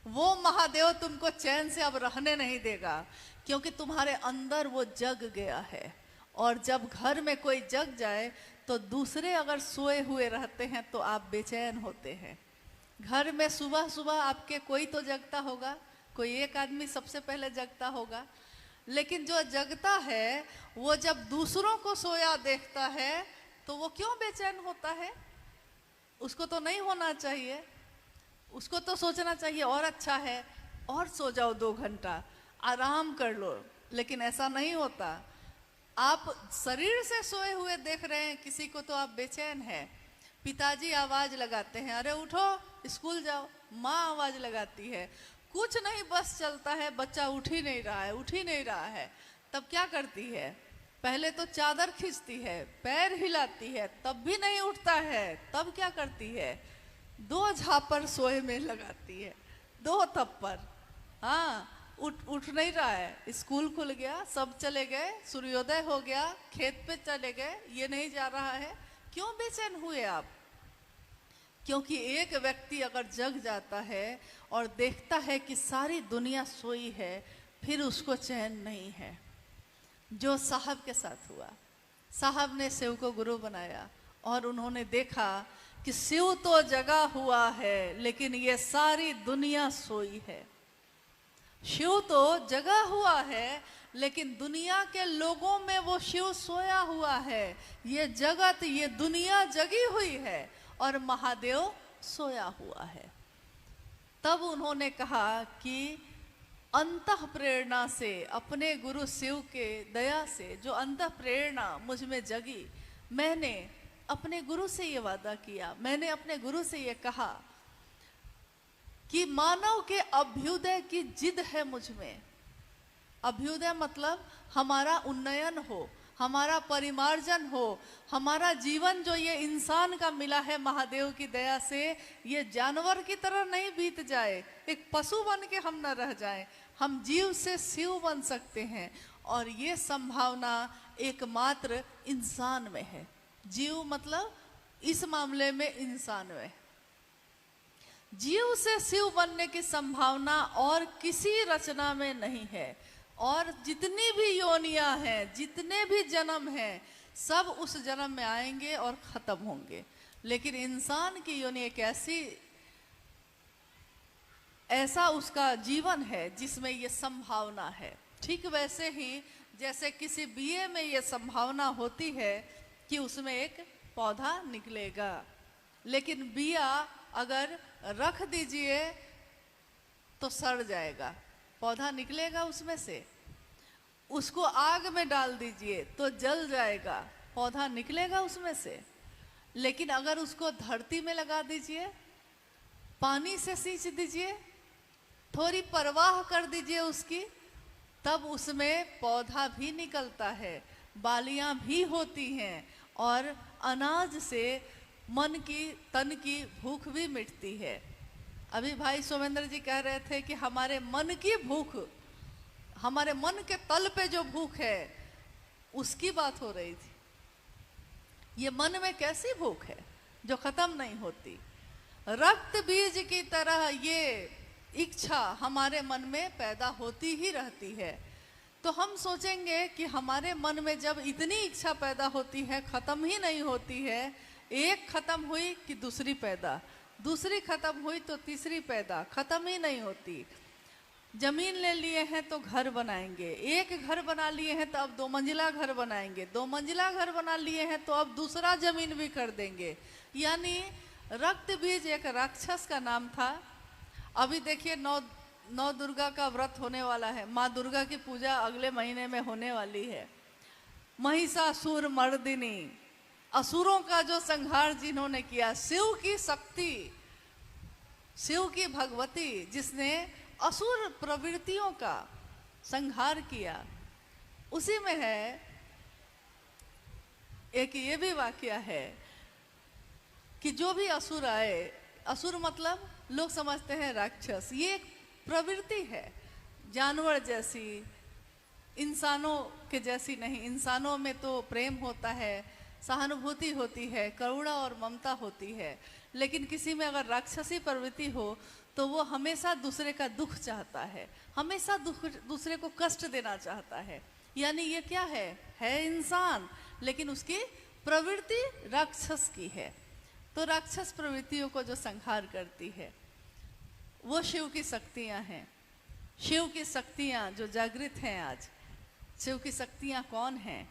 वो महादेव तुमको चैन से अब रहने नहीं देगा, क्योंकि तुम्हारे अंदर वो जग गया है। और जब घर में कोई जग जाए तो दूसरे अगर सोए हुए रहते हैं तो आप बेचैन होते हैं। घर में सुबह सुबह आपके कोई तो जगता होगा, कोई एक आदमी सबसे पहले जगता होगा, लेकिन जो जगता है वो जब दूसरों को सोया देखता है तो वो क्यों बेचैन होता है? उसको तो नहीं होना चाहिए, उसको तो सोचना चाहिए और अच्छा है और सो जाओ 2 घंटा आराम कर लो, लेकिन ऐसा नहीं होता। आप शरीर से सोए हुए देख रहे हैं किसी को तो आप बेचैन हैं। पिताजी आवाज लगाते हैं, अरे उठो स्कूल जाओ, माँ आवाज लगाती है, कुछ नहीं बस चलता है, बच्चा उठ ही नहीं रहा है, उठ ही नहीं रहा है। तब क्या करती है? पहले तो चादर खींचती है, पैर हिलाती है, तब भी नहीं उठता है। तब क्या करती है? 2 झापर सोए में लगाती है, 2 थप्पड़। हाँ, उठ नहीं रहा है, स्कूल खुल गया, सब चले गए, सूर्योदय हो गया, खेत पे चले गए, ये नहीं जा रहा है। क्यों बेचैन हुए आप? क्योंकि एक व्यक्ति अगर जग जाता है और देखता है कि सारी दुनिया सोई है, फिर उसको चैन नहीं है। जो साहब के साथ हुआ, साहब ने शिव को गुरु बनाया और उन्होंने देखा कि शिव तो जगा हुआ है लेकिन ये सारी दुनिया सोई है। शिव तो जगा हुआ है लेकिन दुनिया के लोगों में वो शिव सोया हुआ है। ये जगत, ये दुनिया जगी हुई है और महादेव सोया हुआ है। तब उन्होंने कहा कि अंतः प्रेरणा से, अपने गुरु शिव के दया से जो अंतः प्रेरणा मुझ में जगी, मैंने अपने गुरु से ये वादा किया, मैंने अपने गुरु से ये कहा कि मानव के अभ्युदय की जिद है मुझ में। अभ्युदय मतलब हमारा उन्नयन हो, हमारा परिमार्जन हो, हमारा जीवन जो ये इंसान का मिला है महादेव की दया से, ये जानवर की तरह नहीं बीत जाए, एक पशु बन के हम न रह जाएं, हम जीव से शिव बन सकते हैं। और ये संभावना एकमात्र इंसान में है। जीव मतलब इस मामले में इंसान में। जीव से शिव बनने की संभावना और किसी रचना में नहीं है। और जितनी भी योनियां हैं, जितने भी जन्म हैं, सब उस जन्म में आएंगे और खत्म होंगे, लेकिन इंसान की योनि एक ऐसा उसका जीवन है जिसमें ये संभावना है। ठीक वैसे ही जैसे किसी बीए में ये संभावना होती है कि उसमें एक पौधा निकलेगा, लेकिन बिया अगर रख दीजिए तो सड़ जाएगा, पौधा निकलेगा उसमें से। उसको आग में डाल दीजिए तो जल जाएगा, पौधा निकलेगा उसमें से। लेकिन अगर उसको धरती में लगा दीजिए, पानी से सींच दीजिए, थोड़ी परवाह कर दीजिए उसकी, तब उसमें पौधा भी निकलता है, बालियां भी होती हैं और अनाज से मन की, तन की भूख भी मिटती है। अभी भाई सोमेंद्र जी कह रहे थे कि हमारे मन की भूख, हमारे मन के तल पे जो भूख है उसकी बात हो रही थी। ये मन में कैसी भूख है जो खत्म नहीं होती। रक्त बीज की तरह ये इच्छा हमारे मन में पैदा होती ही रहती है। तो हम सोचेंगे कि हमारे मन में जब इतनी इच्छा पैदा होती है, खत्म ही नहीं होती है, एक खत्म हुई कि दूसरी पैदा, दूसरी खत्म हुई तो तीसरी पैदा, खत्म ही नहीं होती। जमीन ले लिए हैं तो घर बनाएंगे, एक घर बना लिए हैं तो अब 2 मंजिला घर बनाएंगे, 2 मंजिला घर बना लिए हैं तो अब दूसरा जमीन भी कर देंगे। यानी रक्त बीज एक राक्षस का नाम था। अभी देखिए नौ दुर्गा का व्रत होने वाला है, माँ दुर्गा की पूजा अगले महीने में होने वाली है। महिषासुर मर्दिनी, असुरों का जो संहार जिन्होंने किया, शिव की शक्ति, शिव की भगवती जिसने असुर प्रवृत्तियों का संहार किया, उसी में है। एक ये भी वाकया है कि जो भी असुर आए, असुर मतलब लोग समझते हैं राक्षस, ये एक प्रवृत्ति है, जानवर जैसी, इंसानों के जैसी नहीं। इंसानों में तो प्रेम होता है, सहानुभूति होती है, करुणा और ममता होती है, लेकिन किसी में अगर राक्षसी प्रवृत्ति हो तो वो हमेशा दूसरे का दुख चाहता है, हमेशा दूसरे को कष्ट देना चाहता है। यानी ये क्या है इंसान, लेकिन उसकी प्रवृत्ति राक्षस की है। तो राक्षस प्रवृत्तियों को जो संहार करती है वो शिव की शक्तियां हैं। शिव की शक्तियां जो जागृत हैं आज, शिव की शक्तियां कौन हैं?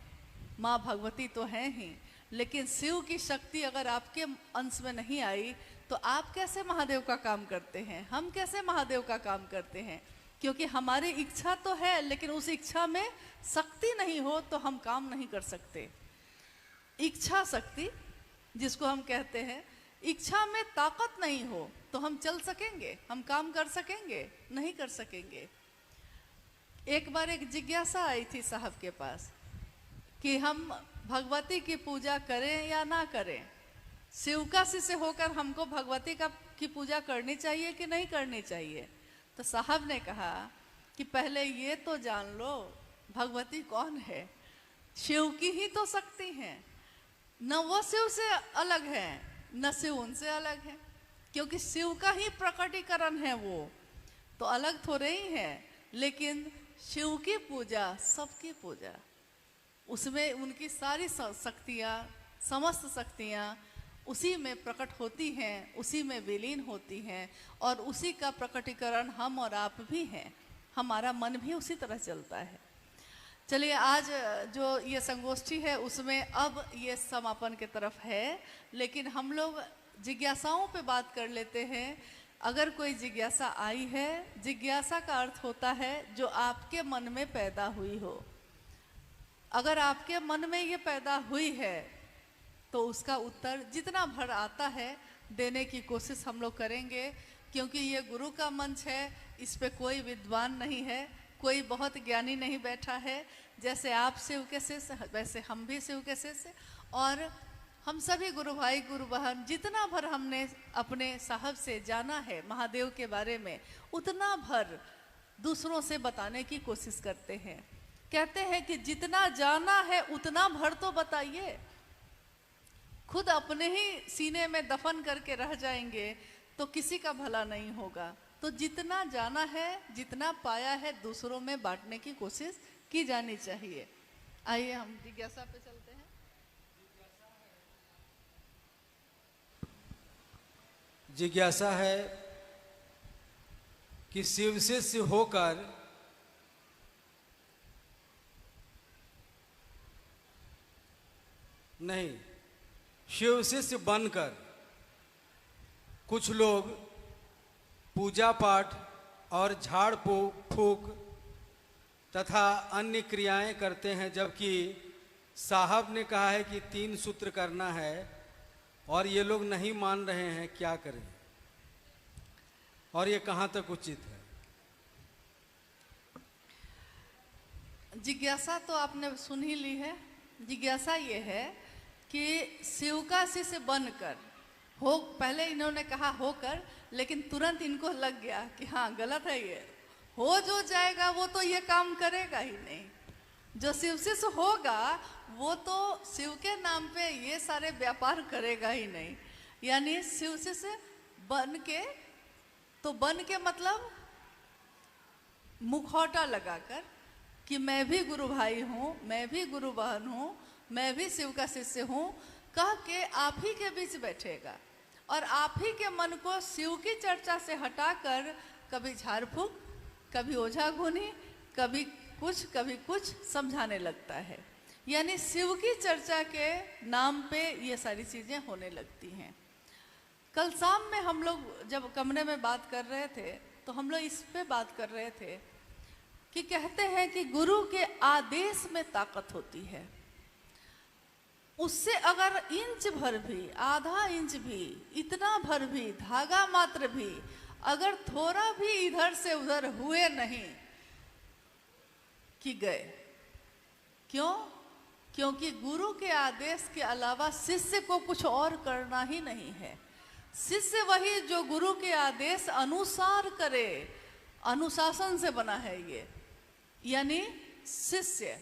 माँ भगवती तो हैं ही, लेकिन शिव की शक्ति अगर आपके अंश में नहीं आई तो आप कैसे महादेव का काम करते हैं, हम कैसे महादेव का काम करते हैं? क्योंकि हमारी इच्छा तो है, लेकिन उस इच्छा में शक्ति नहीं हो तो हम काम नहीं कर सकते। इच्छा शक्ति जिसको हम कहते हैं, इच्छा में ताकत नहीं हो तो हम चल सकेंगे, हम काम कर सकेंगे? नहीं कर सकेंगे। एक बार एक जिज्ञासा आई थी साहब के पास कि हम भगवती की पूजा करें या ना करें। शिवकाशी से होकर हमको भगवती की पूजा करनी चाहिए कि नहीं करनी चाहिए? तो साहब ने कहा कि पहले ये तो जान लो भगवती कौन है। शिव की ही तो शक्ति है, न वो शिव से अलग है न शिव उनसे अलग है। क्योंकि शिव का ही प्रकटीकरण है वो, तो अलग थोड़े ही है। लेकिन शिव की पूजा सबकी पूजा, उसमें उनकी सारी शक्तियाँ, समस्त शक्तियाँ उसी में प्रकट होती हैं, उसी में विलीन होती हैं, और उसी का प्रकटीकरण हम और आप भी हैं। हमारा मन भी उसी तरह चलता है। चलिए, आज जो ये संगोष्ठी है उसमें अब ये समापन की तरफ है, लेकिन हम लोग जिज्ञासाओं पे बात कर लेते हैं। अगर कोई जिज्ञासा आई है, जिज्ञासा का अर्थ होता है जो आपके मन में पैदा हुई हो। अगर आपके मन में ये पैदा हुई है तो उसका उत्तर जितना भर आता है देने की कोशिश हम लोग करेंगे, क्योंकि ये गुरु का मंच है। इस पे कोई विद्वान नहीं है, कोई बहुत ज्ञानी नहीं बैठा है। जैसे आप शिव के शिष्य, वैसे हम भी शिव के शिष्य, और हम सभी गुरु भाई गुरु बहन जितना भर हमने अपने साहब से जाना है महादेव के बारे में, उतना भर दूसरों से बताने की कोशिश करते हैं। कहते हैं कि जितना जाना है उतना भर तो बताइए। खुद अपने ही सीने में दफन करके रह जाएंगे तो किसी का भला नहीं होगा। तो जितना जाना है, जितना पाया है, दूसरों में बांटने की कोशिश की जानी चाहिए। आइए हम जिज्ञासा पे चलते हैं। जिज्ञासा है कि शिव शिष्य होकर नहीं, शिव शिष्य बनकर कुछ लोग पूजा पाठ और झाड़ फूक तथा अन्य क्रियाएं करते हैं, जबकि साहब ने कहा है कि 3 सूत्र करना है और ये लोग नहीं मान रहे हैं। क्या करें और ये कहाँ तक उचित है? जिज्ञासा तो आपने सुन ही ली है। जिज्ञासा ये है कि शिव का शिष्य बनकर हो, पहले इन्होंने कहा होकर, लेकिन तुरंत इनको लग गया कि हाँ गलत है ये। हो जो जाएगा वो तो ये काम करेगा ही नहीं। जो शिव शिष्य होगा वो तो शिव के नाम पे ये सारे व्यापार करेगा ही नहीं। यानी शिव शिष्य बन के मतलब मुखौटा लगाकर कि मैं भी गुरु भाई हूँ, मैं भी गुरु बहन हूँ, मैं भी शिव का शिष्य हूँ, कह के आप ही के बीच बैठेगा और आप ही के मन को शिव की चर्चा से हटाकर कभी झाड़ फूक, कभी ओझा गुनी, कभी कुछ समझाने लगता है। यानी शिव की चर्चा के नाम पे ये सारी चीज़ें होने लगती हैं। कल शाम में हम लोग जब कमरे में बात कर रहे थे तो हम लोग इस पे बात कर रहे थे कि कहते हैं कि गुरु के आदेश में ताकत होती है। उससे अगर इंच भर भी, आधा इंच भी, इतना भर भी, धागा मात्र भी अगर थोड़ा भी इधर से उधर हुए नहीं कि गए। क्यों? क्योंकि गुरु के आदेश के अलावा शिष्य को कुछ और करना ही नहीं है। शिष्य वही जो गुरु के आदेश अनुसार करे, अनुशासन से बना है ये। यानी शिष्य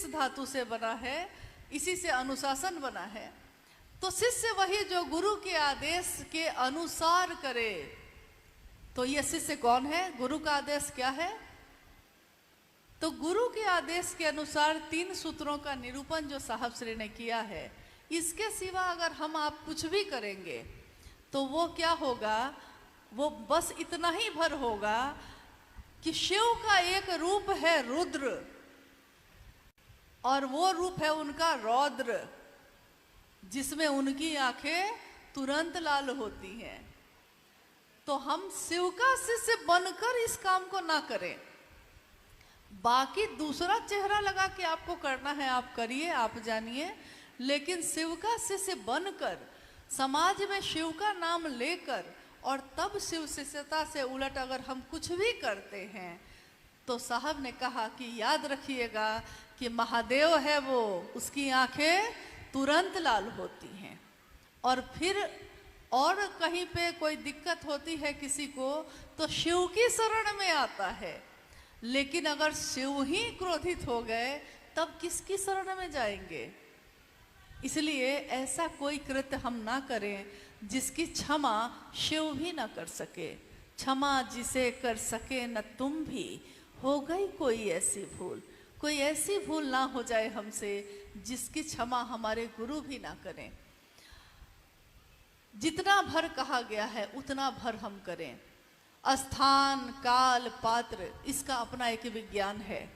धातु से बना है, इसी से अनुशासन बना है। तो शिष्य वही जो गुरु के आदेश के अनुसार करे। तो ये शिष्य कौन है? गुरु का आदेश क्या है? तो गुरु के आदेश के अनुसार 3 सूत्रों का निरूपण जो साहब श्री ने किया है, इसके सिवा अगर हम आप कुछ भी करेंगे तो वो क्या होगा? वो बस इतना ही भर होगा कि शिव का एक रूप है रुद्र और वो रूप है उनका रौद्र, जिसमें उनकी आंखें तुरंत लाल होती हैं। तो हम शिव का शिष्य बनकर इस काम को ना करें। बाकी दूसरा चेहरा लगा के आपको करना है, आप करिए, आप जानिए, लेकिन शिव का शिष्य बनकर समाज में शिव का नाम लेकर और तब शिव शिष्यता से उलट अगर हम कुछ भी करते हैं तो साहब ने कहा कि याद रखिएगा कि महादेव है वो, उसकी आंखें तुरंत लाल होती हैं। और फिर और कहीं पे कोई दिक्कत होती है किसी को तो शिव की शरण में आता है। लेकिन अगर शिव ही क्रोधित हो गए तब किसकी शरण में जाएंगे? इसलिए ऐसा कोई कृत्य हम ना करें जिसकी क्षमा शिव भी ना कर सके। क्षमा जिसे कर सके न तुम भी, हो गई कोई ऐसी भूल। कोई ऐसी भूल ना हो जाए हमसे जिसकी क्षमा हमारे गुरु भी ना करें। जितना भर कहा गया है उतना भर हम करें। स्थान, काल, पात्र, इसका अपना एक विज्ञान है।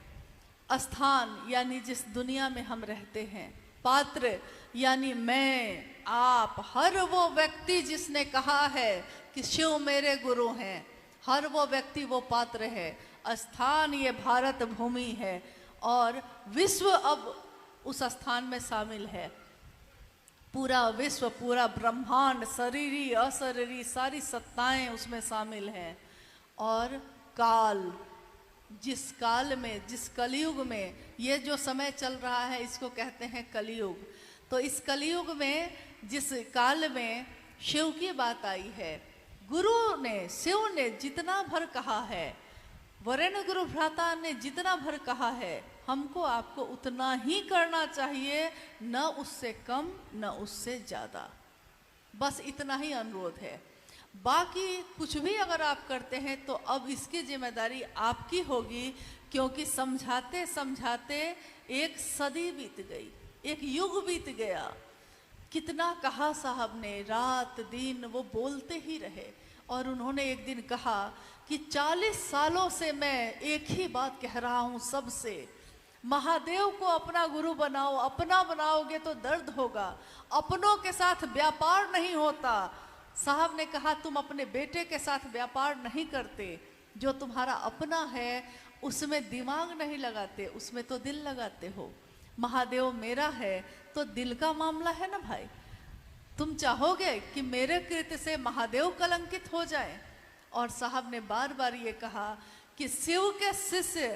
स्थान यानी जिस दुनिया में हम रहते हैं, पात्र यानी मैं, आप, हर वो व्यक्ति जिसने कहा है कि शिव मेरे गुरु हैं, हर वो व्यक्ति वो पात्र है। स्थान ये भारत भूमि है और विश्व अब उस स्थान में शामिल है। पूरा विश्व, पूरा ब्रह्मांड, शरीरी अशरीरी सारी सत्ताएं उसमें शामिल हैं। और काल, जिस काल में, जिस कलयुग में ये जो समय चल रहा है इसको कहते हैं कलयुग। तो इस कलयुग में जिस काल में शिव की बात आई है, गुरु ने, शिव ने जितना भर कहा है, वरेण्य गुरु भ्राता ने जितना भर कहा है, हमको आपको उतना ही करना चाहिए, न उससे कम न उससे ज़्यादा। बस इतना ही अनुरोध है। बाकी कुछ भी अगर आप करते हैं तो अब इसकी जिम्मेदारी आपकी होगी, क्योंकि समझाते समझाते एक सदी बीत गई, एक युग बीत गया। कितना कहा साहब ने, रात दिन वो बोलते ही रहे। और उन्होंने एक दिन कहा कि 40 सालों से मैं एक ही बात कह रहा हूँ सबसे, महादेव को अपना गुरु बनाओ। अपना बनाओगे तो दर्द होगा, अपनों के साथ व्यापार नहीं होता। साहब ने कहा तुम अपने बेटे के साथ व्यापार नहीं करते, जो तुम्हारा अपना है उसमें दिमाग नहीं लगाते, उसमें तो दिल लगाते हो। महादेव मेरा है तो दिल का मामला है ना भाई। तुम चाहोगे कि मेरे कृत्य से महादेव कलंकित हो जाए। और साहब ने बार बार ये कहा कि शिव के शिष्य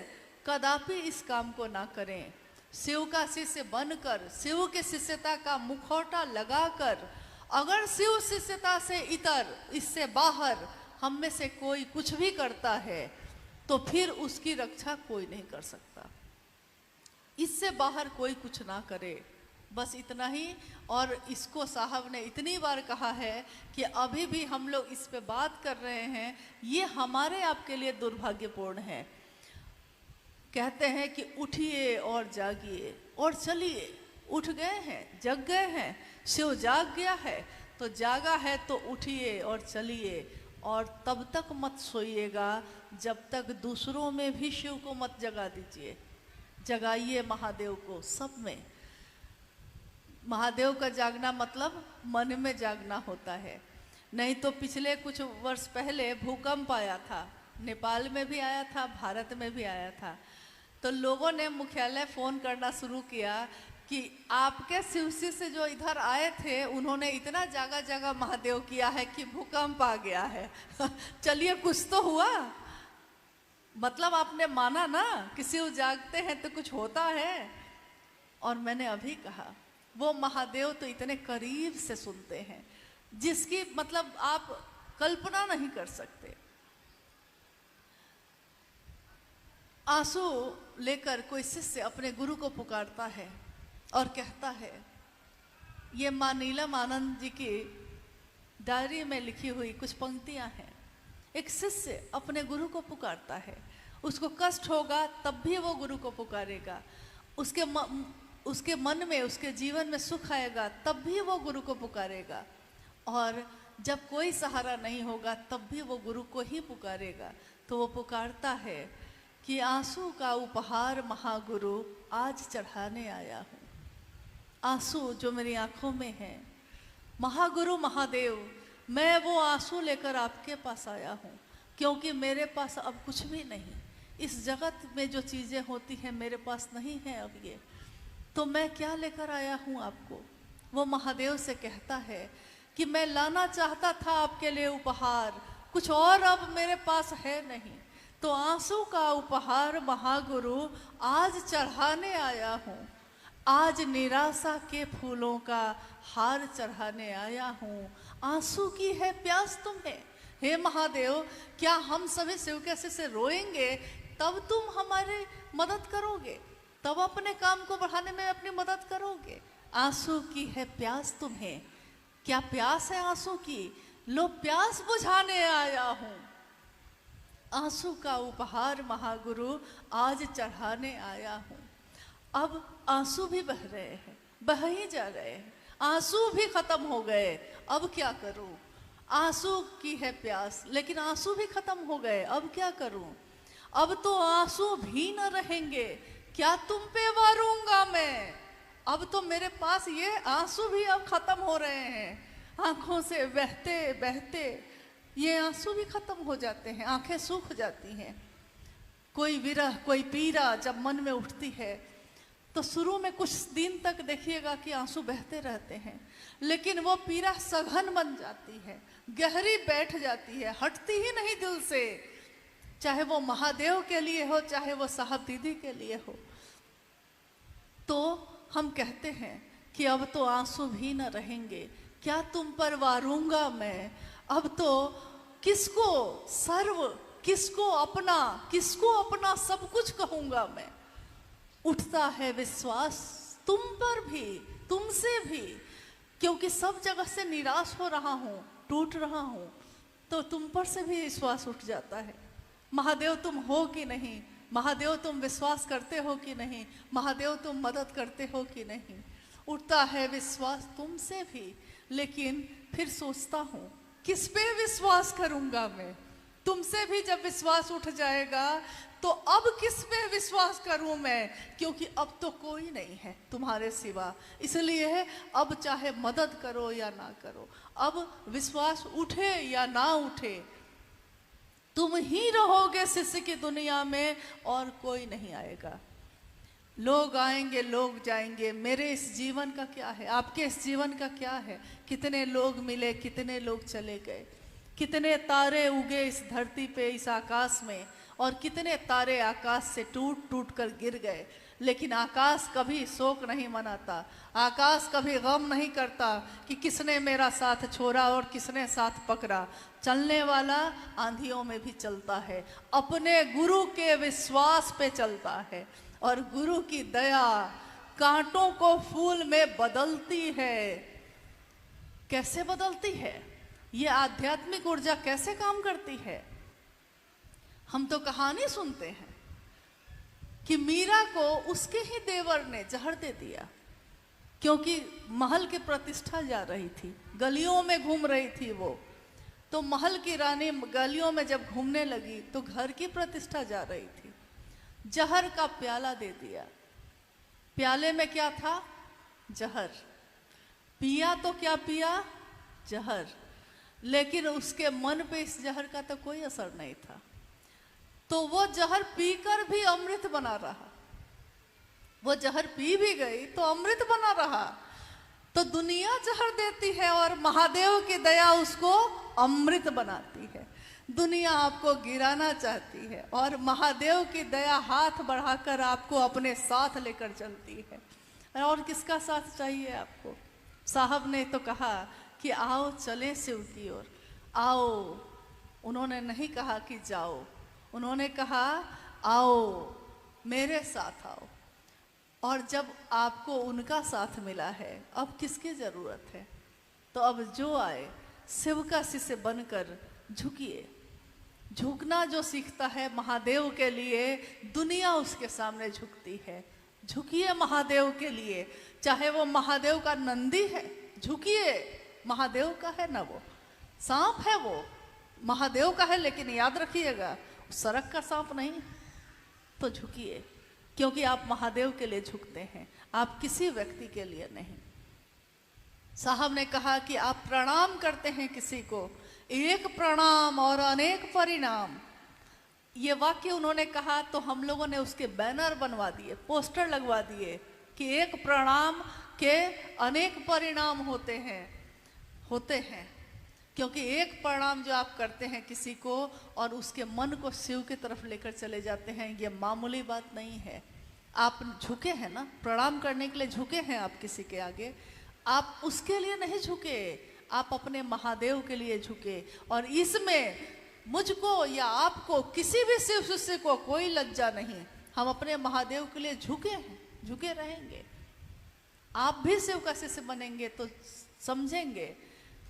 कदापि इस काम को ना करें। शिव का शिष्य बनकर, शिव के शिष्यता का मुखौटा लगाकर, अगर शिव शिष्यता से इतर, इससे बाहर हम में से कोई कुछ भी करता है तो फिर उसकी रक्षा कोई नहीं कर सकता। इससे बाहर कोई कुछ ना करे, बस इतना ही। और इसको साहब ने इतनी बार कहा है कि अभी भी हम लोग इस पे बात कर रहे हैं, ये हमारे आपके लिए दुर्भाग्यपूर्ण है। कहते हैं कि उठिए और जागिए और चलिए। उठ गए हैं, जग गए हैं, शिव जाग गया है तो जागा है तो उठिए और चलिए। और तब तक मत सोइएगा जब तक दूसरों में भी शिव को मत जगा दीजिए। जगाइए महादेव को सब में। महादेव का जागना मतलब मन में जागना होता है। नहीं तो पिछले कुछ वर्ष पहले भूकंप आया था, नेपाल में भी आया था, भारत में भी आया था। तो लोगों ने मुख्यालय फ़ोन करना शुरू किया कि आपके शिवसी से जो इधर आए थे उन्होंने इतना जागा जागा महादेव किया है कि भूकंप आ गया है। चलिए कुछ तो हुआ, मतलब आपने माना ना कि शिव जागते हैं तो कुछ होता है। और मैंने अभी कहा वो महादेव तो इतने करीब से सुनते हैं जिसकी मतलब आप कल्पना नहीं कर सकते। आंसू लेकर कोई शिष्य अपने गुरु को पुकारता है और कहता है, ये मां नीलम आनंद जी की डायरी में लिखी हुई कुछ पंक्तियां हैं। एक शिष्य अपने गुरु को पुकारता है, उसको कष्ट होगा तब भी वो गुरु को पुकारेगा, उसके मन में, उसके जीवन में सुख आएगा तब भी वो गुरु को पुकारेगा, और जब कोई सहारा नहीं होगा तब भी वो गुरु को ही पुकारेगा। तो वो पुकारता है कि आंसू का उपहार महागुरु आज चढ़ाने आया हूँ। आंसू जो मेरी आंखों में हैं, महागुरु महादेव, मैं वो आंसू लेकर आपके पास आया हूँ, क्योंकि मेरे पास अब कुछ भी नहीं। इस जगत में जो चीज़ें होती हैं मेरे पास नहीं है अब ये, तो मैं क्या लेकर आया हूँ आपको। वो महादेव से कहता है कि मैं लाना चाहता था आपके लिए उपहार, कुछ और अब मेरे पास है नहीं, तो आंसू का उपहार महागुरु आज चढ़ाने आया हूँ। आज निराशा के फूलों का हार चढ़ाने आया हूँ। आंसू की है प्यास तुम्हें, हे महादेव, क्या हम सभी शिव के से रोएंगे तब तुम हमारी मदद करोगे, तब अपने काम को बढ़ाने में अपनी मदद करोगे। आंसू की है प्यास तुम्हें, क्या प्यास है आंसू की? लो प्यास बुझाने आया हूं। आंसू का उपहार महागुरु आज चढ़ाने आया हूं। अब आंसू भी बह रहे हैं, बह ही जा रहे हैं, आंसू भी खत्म हो गए। अब क्या करूं? आंसू की है प्यास, लेकिन आंसू भी खत्म हो गए, अब क्या करूं? अब तो आंसू भी न रहेंगे, क्या तुम पे वारूंगा मैं? अब तो मेरे पास ये आंसू भी अब खत्म हो रहे हैं। आंखों से बहते बहते ये आंसू भी खत्म हो जाते हैं, आंखें सूख जाती हैं। कोई विरह, कोई पीड़ा जब मन में उठती है तो शुरू में कुछ दिन तक देखिएगा कि आंसू बहते रहते हैं, लेकिन वो पीड़ा सघन बन जाती है, गहरी बैठ जाती है, हटती ही नहीं दिल से। चाहे वो महादेव के लिए हो, चाहे वो साहब दीदी के लिए हो। तो हम कहते हैं कि अब तो आंसू भी न रहेंगे, क्या तुम पर वारूंगा मैं? अब तो किसको सर्व, किसको अपना सब कुछ कहूंगा मैं। उठता है विश्वास तुम पर भी, तुमसे भी, क्योंकि सब जगह से निराश हो रहा हूं, टूट रहा हूं, तो तुम पर से भी विश्वास उठ जाता है। महादेव तुम हो कि नहीं? महादेव तुम विश्वास करते हो कि नहीं? महादेव तुम मदद करते हो कि नहीं? उठता है विश्वास तुमसे भी, लेकिन फिर सोचता हूँ किस पे विश्वास करूंगा मैं? तुमसे भी जब विश्वास उठ जाएगा तो अब किस पे विश्वास करूं मैं? क्योंकि अब तो कोई नहीं है तुम्हारे सिवा, इसलिए अब चाहे मदद करो या ना करो, अब विश्वास उठे या ना उठे, तुम ही रहोगे शिष्य की दुनिया में और कोई नहीं आएगा। लोग आएंगे, लोग जाएंगे, मेरे इस जीवन का क्या है? आपके इस जीवन का क्या है? कितने लोग मिले, कितने लोग चले गए, कितने तारे उगे इस धरती पे, इस आकाश में, और कितने तारे आकाश से टूट टूट कर गिर गए। लेकिन आकाश कभी शोक नहीं मनाता, आकाश कभी गम नहीं करता कि किसने मेरा साथ छोड़ा और किसने साथ पकड़ा। चलने वाला आंधियों में भी चलता है, अपने गुरु के विश्वास पे चलता है, और गुरु की दया कांटों को फूल में बदलती है। कैसे बदलती है? ये आध्यात्मिक ऊर्जा कैसे काम करती है? हम तो कहानी सुनते हैं कि मीरा को उसके ही देवर ने जहर दे दिया, क्योंकि महल की प्रतिष्ठा जा रही थी, गलियों में घूम रही थी वो। तो महल की रानी गलियों में जब घूमने लगी तो घर की प्रतिष्ठा जा रही थी, जहर का प्याला दे दिया। प्याले में क्या था? जहर। पिया तो क्या पिया? जहर। लेकिन उसके मन पे इस जहर का तो कोई असर नहीं था, तो वो जहर पीकर भी अमृत बना रहा। वो जहर पी भी गई तो अमृत बना रहा। तो दुनिया जहर देती है और महादेव की दया उसको अमृत बनाती है। दुनिया आपको गिराना चाहती है और महादेव की दया हाथ बढ़ाकर आपको अपने साथ लेकर चलती है। और किसका साथ चाहिए आपको? साहब ने तो कहा कि आओ चलें शिव की ओर, आओ। उन्होंने नहीं कहा कि जाओ, उन्होंने कहा आओ, मेरे साथ आओ। और जब आपको उनका साथ मिला है, अब किसकी जरूरत है? तो अब जो आए शिव का शिष्य बनकर झुकिए। झुकना जो सीखता है महादेव के लिए, दुनिया उसके सामने झुकती है। झुकिए महादेव के लिए, चाहे वो महादेव का नंदी है, झुकिए। महादेव का है ना, वो सांप है, वो महादेव का है, लेकिन याद रखिएगा सड़क का सांप नहीं। तो झुकिए, क्योंकि आप महादेव के लिए झुकते हैं, आप किसी व्यक्ति के लिए नहीं। साहब ने कहा कि आप प्रणाम करते हैं किसी को, एक प्रणाम और अनेक परिणाम। ये वाक्य उन्होंने कहा तो हम लोगों ने उसके बैनर बनवा दिए, पोस्टर लगवा दिए कि एक प्रणाम के अनेक परिणाम होते हैं। क्योंकि एक प्रणाम जो आप करते हैं किसी को और उसके मन को शिव की तरफ लेकर चले जाते हैं, ये मामूली बात नहीं है। आप झुके हैं ना, प्रणाम करने के लिए झुके हैं आप किसी के आगे, आप उसके लिए नहीं झुके, आप अपने महादेव के लिए झुके। और इसमें मुझको या आपको, किसी भी शिव शिष्य को कोई लज्जा नहीं। हम अपने महादेव के लिए झुके हैं, झुके रहेंगे। आप भी शिव का शिष्य बनेंगे तो समझेंगे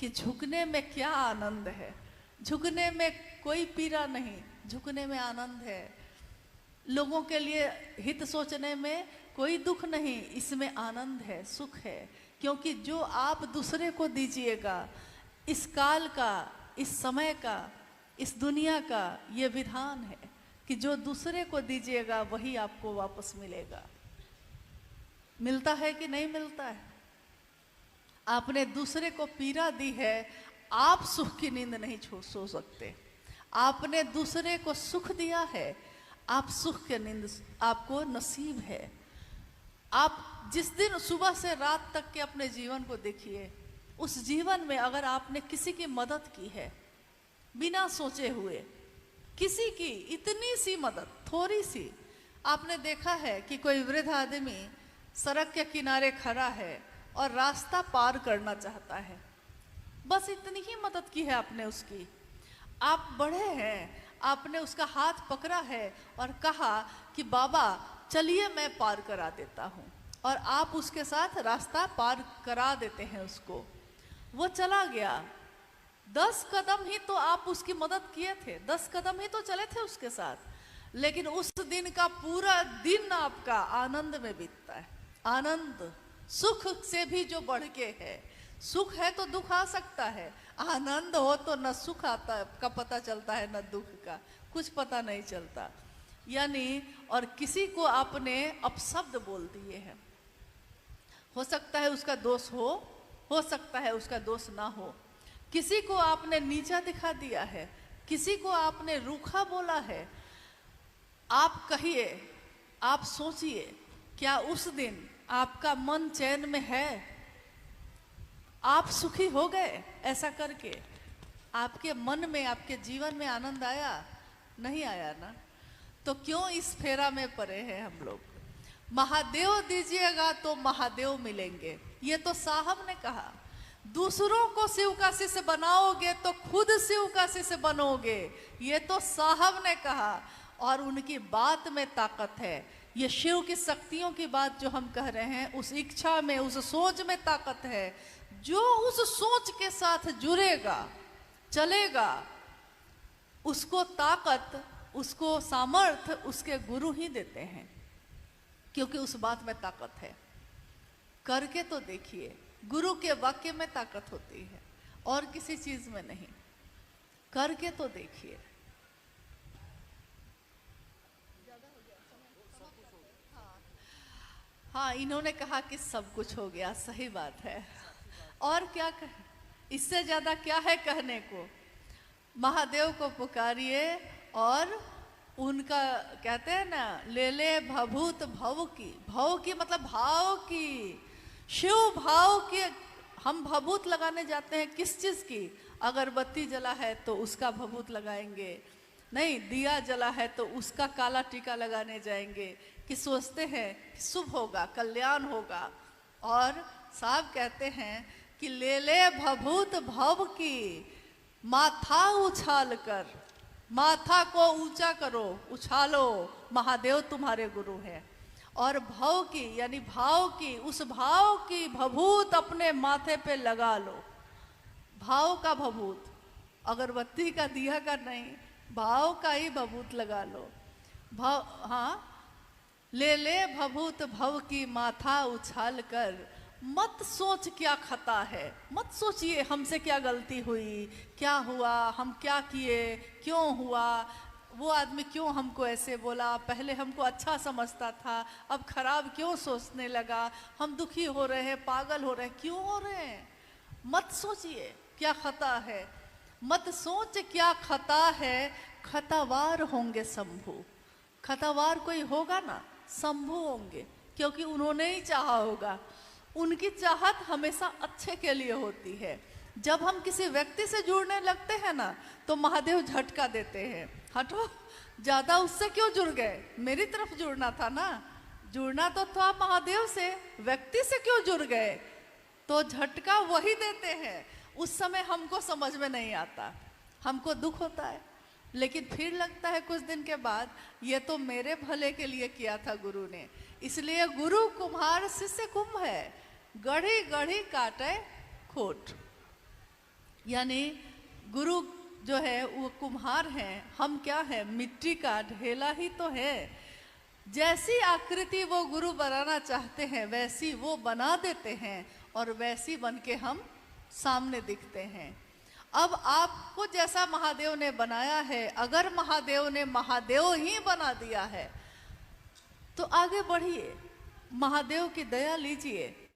कि झुकने में क्या आनंद है। झुकने में कोई पीड़ा नहीं, झुकने में आनंद है। लोगों के लिए हित सोचने में कोई दुख नहीं, इसमें आनंद है, सुख है। क्योंकि जो आप दूसरे को दीजिएगा, इस काल का, इस समय का, इस दुनिया का ये विधान है कि जो दूसरे को दीजिएगा वही आपको वापस मिलेगा। मिलता है कि नहीं मिलता है? आपने दूसरे को पीड़ा दी है, आप सुख की नींद नहीं सो सकते। आपने दूसरे को सुख दिया है, आप सुख की नींद आपको नसीब है। आप जिस दिन सुबह से रात तक के अपने जीवन को देखिए, उस जीवन में अगर आपने किसी की मदद की है बिना सोचे हुए, किसी की इतनी सी मदद, थोड़ी सी, आपने देखा है कि कोई वृद्ध आदमी सड़क के किनारे खड़ा है और रास्ता पार करना चाहता है, बस इतनी ही मदद की है आपने उसकी। आप बड़े हैं, आपने उसका हाथ पकड़ा है और कहा कि बाबा चलिए मैं पार करा देता हूँ, और आप उसके साथ रास्ता पार करा देते हैं उसको। वो चला गया, 10 कदम ही तो आप उसकी मदद किए थे, 10 कदम ही तो चले थे उसके साथ, लेकिन उस दिन का पूरा दिन आपका आनंद में बीतता है। आनंद सुख से भी जो बढ़ के है। सुख है तो दुख आ सकता है, आनंद हो तो न सुख आता का पता चलता है न दुख का, कुछ पता नहीं चलता। यानी और किसी को आपने अपशब्द बोल दिए हैं, हो सकता है उसका दोष हो सकता है उसका दोष ना हो। किसी को आपने नीचा दिखा दिया है, किसी को आपने रूखा बोला है। आप कहिए, आप सोचिए, क्या उस दिन आपका मन चैन में है? आप सुखी हो गए ऐसा करके? आपके मन में, आपके जीवन में आनंद आया? नहीं आया ना? तो क्यों इस फेरा में पड़े हैं हम लोग? महादेव दीजिएगा तो महादेव मिलेंगे, ये तो साहब ने कहा। दूसरों को शिव का शिष्य बनाओगे तो खुद शिव का शिष्य बनोगे, ये तो साहब ने कहा। और उनकी बात में ताकत है। ये शिव की शक्तियों की बात जो हम कह रहे हैं, उस इच्छा में, उस सोच में ताकत है। जो उस सोच के साथ जुड़ेगा, चलेगा, उसको ताकत, उसको सामर्थ्य उसके गुरु ही देते हैं, क्योंकि उस बात में ताकत है। करके तो देखिए, गुरु के वाक्य में ताकत होती है और किसी चीज में नहीं। करके तो देखिए। हाँ, इन्होंने कहा कि सब कुछ हो गया, सही बात है। और क्या कहें, इससे ज्यादा क्या है कहने को? महादेव को पुकारिए और उनका कहते हैं ना, ले ले भभूत भव की। भव की मतलब भाव की, शिव भाव की। हम भभूत लगाने जाते हैं किस चीज की? अगरबत्ती जला है तो उसका भभूत लगाएंगे, नहीं दिया जला है तो उसका काला टीका लगाने जाएंगे, कि सोचते हैं कि शुभ होगा, कल्याण होगा। और साहब कहते हैं कि ले ले भभूत भव की, माथा उछाल कर, माथा को ऊंचा करो, उछालो, महादेव तुम्हारे गुरु हैं। और भव की यानी भाव की, उस भाव की भभूत अपने माथे पे लगा लो। भाव का भभूत, अगरबत्ती का, दिया का नहीं, भाव का ही भभूत लगा लो। भाव, हाँ, ले ले भभूत भव की, माथा उछाल कर। मत सोच क्या खता है, मत सोचिए हमसे क्या गलती हुई, क्या हुआ, हम क्या किए, क्यों हुआ, वो आदमी क्यों हमको ऐसे बोला, पहले हमको अच्छा समझता था, अब खराब क्यों सोचने लगा, हम दुखी हो रहे हैं, पागल हो रहे हैं, क्यों हो रहे हैं? मत सोचिए क्या खता है, मत सोच क्या खता है। खतावार होंगे शंभु, खतावार कोई होगा ना, शंभु होंगे, क्योंकि उन्होंने ही चाहा होगा। उनकी चाहत हमेशा अच्छे के लिए होती है। जब हम किसी व्यक्ति से जुड़ने लगते हैं ना, तो महादेव झटका देते हैं, हटो, ज्यादा उससे क्यों जुड़ गए, मेरी तरफ जुड़ना था ना, जुड़ना तो था महादेव से, व्यक्ति से क्यों जुड़ गए? तो झटका वही देते हैं। उस समय हमको समझ में नहीं आता, हमको दुख होता है, लेकिन फिर लगता है कुछ दिन के बाद, ये तो मेरे भले के लिए किया था गुरु ने। इसलिए गुरु कुम्हार शिष्य कुंभ है, गढ़ी गढ़ी काटे खोट। यानी गुरु जो है वो कुम्हार हैं, हम क्या है, मिट्टी का ढेला ही तो है। जैसी आकृति वो गुरु बनाना चाहते हैं वैसी वो बना देते हैं और वैसी बन के हम सामने दिखते हैं। अब आपको जैसा महादेव ने बनाया है, अगर महादेव ने महादेव ही बना दिया है तो आगे बढ़िए, महादेव की दया लीजिए।